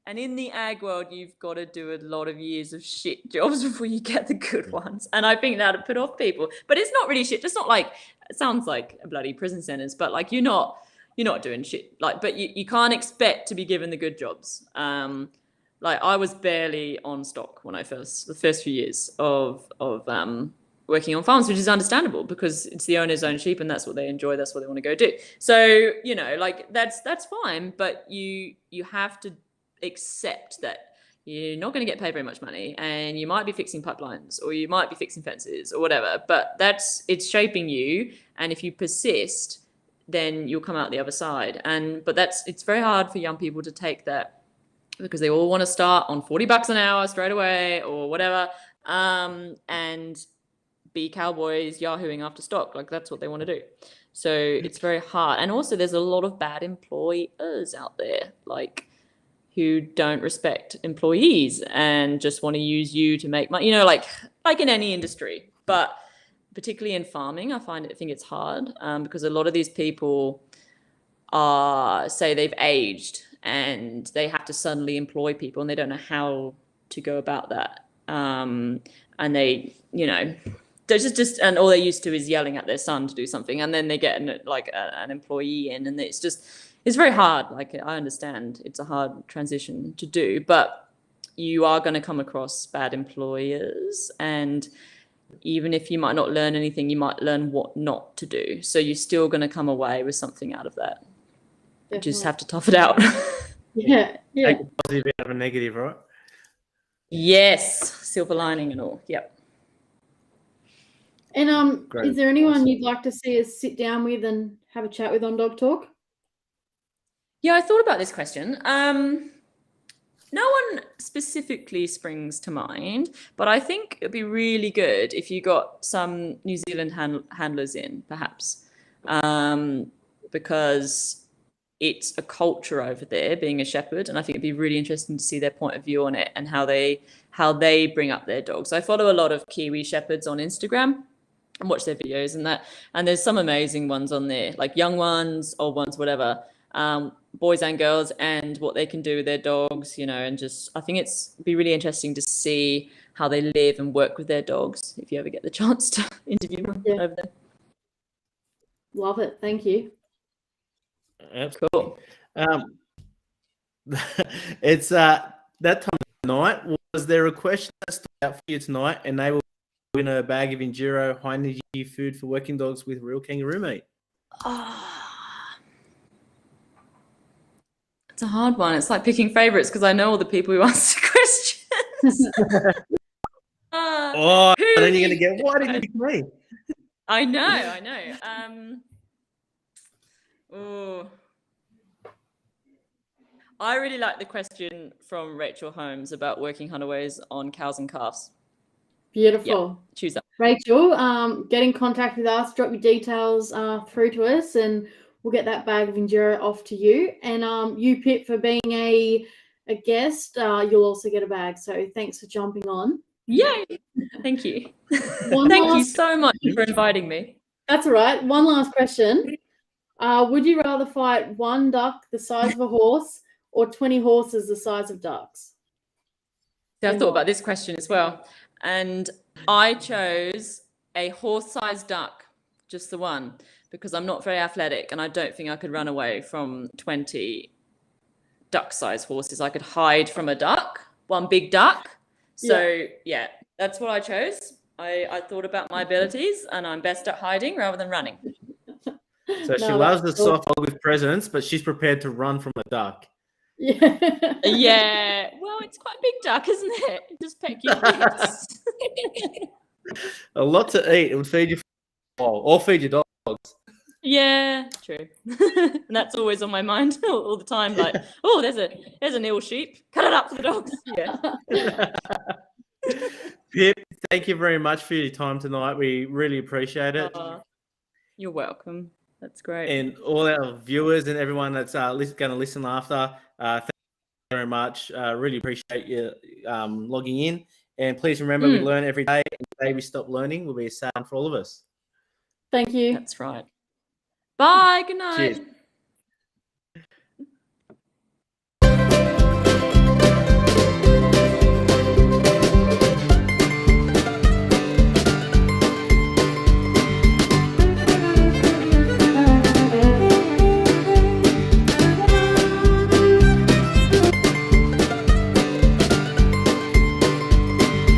and in the ag world, you've got to do a lot of years of shit jobs before you get the good ones. And I think that'll put off people. But it's not really shit. It's not like, it sounds like a bloody prison sentence, but like you're not doing shit. Like, but you can't expect to be given the good jobs. Like I was barely on stock when the first few years of working on farms, which is understandable because it's the owner's own sheep and that's what they enjoy. That's what they want to go do. So, you know, like that's fine, but you have to accept that you're not going to get paid very much money and you might be fixing pipelines or you might be fixing fences or whatever, but it's shaping you. And if you persist, then you'll come out the other side. But it's very hard for young people to take that because they all want to start on $40 an hour straight away or whatever. And be cowboys yahooing after stock. Like that's what they want to do. So it's very hard. And also there's a lot of bad employers out there, like who don't respect employees and just want to use you to make money, you know, like in any industry, but particularly in farming, I think it's hard because a lot of these people say they've aged and they have to suddenly employ people and they don't know how to go about that. And they, you know, they're just and all they're used to is yelling at their son to do something, and then they get an employee in, and it's very hard. Like I understand it's a hard transition to do, but you are going to come across bad employers, and even if you might not learn anything, you might learn what not to do. So you're still going to come away with something out of that. Definitely. You just have to tough it out. Yeah. Take a positive out of a negative, right? Yes, silver lining and all. Yep. And is there anyone you'd like to see us sit down with and have a chat with on Dog Talk? Yeah, I thought about this question. No one specifically springs to mind, but I think it'd be really good if you got some New Zealand handlers in, perhaps. because it's a culture over there being a shepherd, and I think it'd be really interesting to see their point of view on it and how they bring up their dogs. I follow a lot of Kiwi shepherds on Instagram and watch their videos and that, and there's some amazing ones on there, like young ones, old ones, whatever, boys and girls, and what they can do with their dogs, you know, and just I think it'd be really interesting to see how they live and work with their dogs if you ever get the chance to interview them over there. Love it. Thank you. Absolutely. Cool. It's that time of night. Was there a question that stood out for you tonight, and they will win a bag of Enduro high energy food for working dogs with real kangaroo meat? It's a hard one. It's like picking favorites because I know all the people who ask questions. And then you're gonna get, why didn't you pick me? I know. I really like the question from Rachel Holmes about working hunterways on cows and calves. Beautiful. Yep, choose that. Rachel, get in contact with us, drop your details through to us, and we'll get that bag of Enduro off to you. And you, Pip, for being a guest, you'll also get a bag. So thanks for jumping on. Yay! Thank you. Thank you so much for inviting me. That's all right. One last question. Would you rather fight one duck the size of a horse or 20 horses the size of ducks? Yeah, I've thought about this question as well. And I chose a horse-sized duck, just the one, because I'm not very athletic and I don't think I could run away from 20 duck-sized horses. I could hide from a duck, one big duck. So yeah, that's what I chose. I thought about my abilities and I'm best at hiding rather than running. So she loves the soft dog with presence, but she's prepared to run from a duck. Yeah. Well, it's quite a big duck, isn't it? Just peck your legs. A lot to eat. It would feed you or feed your dogs. Yeah, true. And that's always on my mind all the time. Like, oh, there's an ill sheep. Cut it up for the dogs. Yeah. Pip, thank you very much for your time tonight. We really appreciate it. You're welcome. That's great. And all our viewers and everyone that's going to listen after, thank you very much. Really appreciate you logging in. And please remember, we learn every day. And the day we stop learning will be a sad one for all of us. Thank you. That's right. Bye. Good night. Cheers.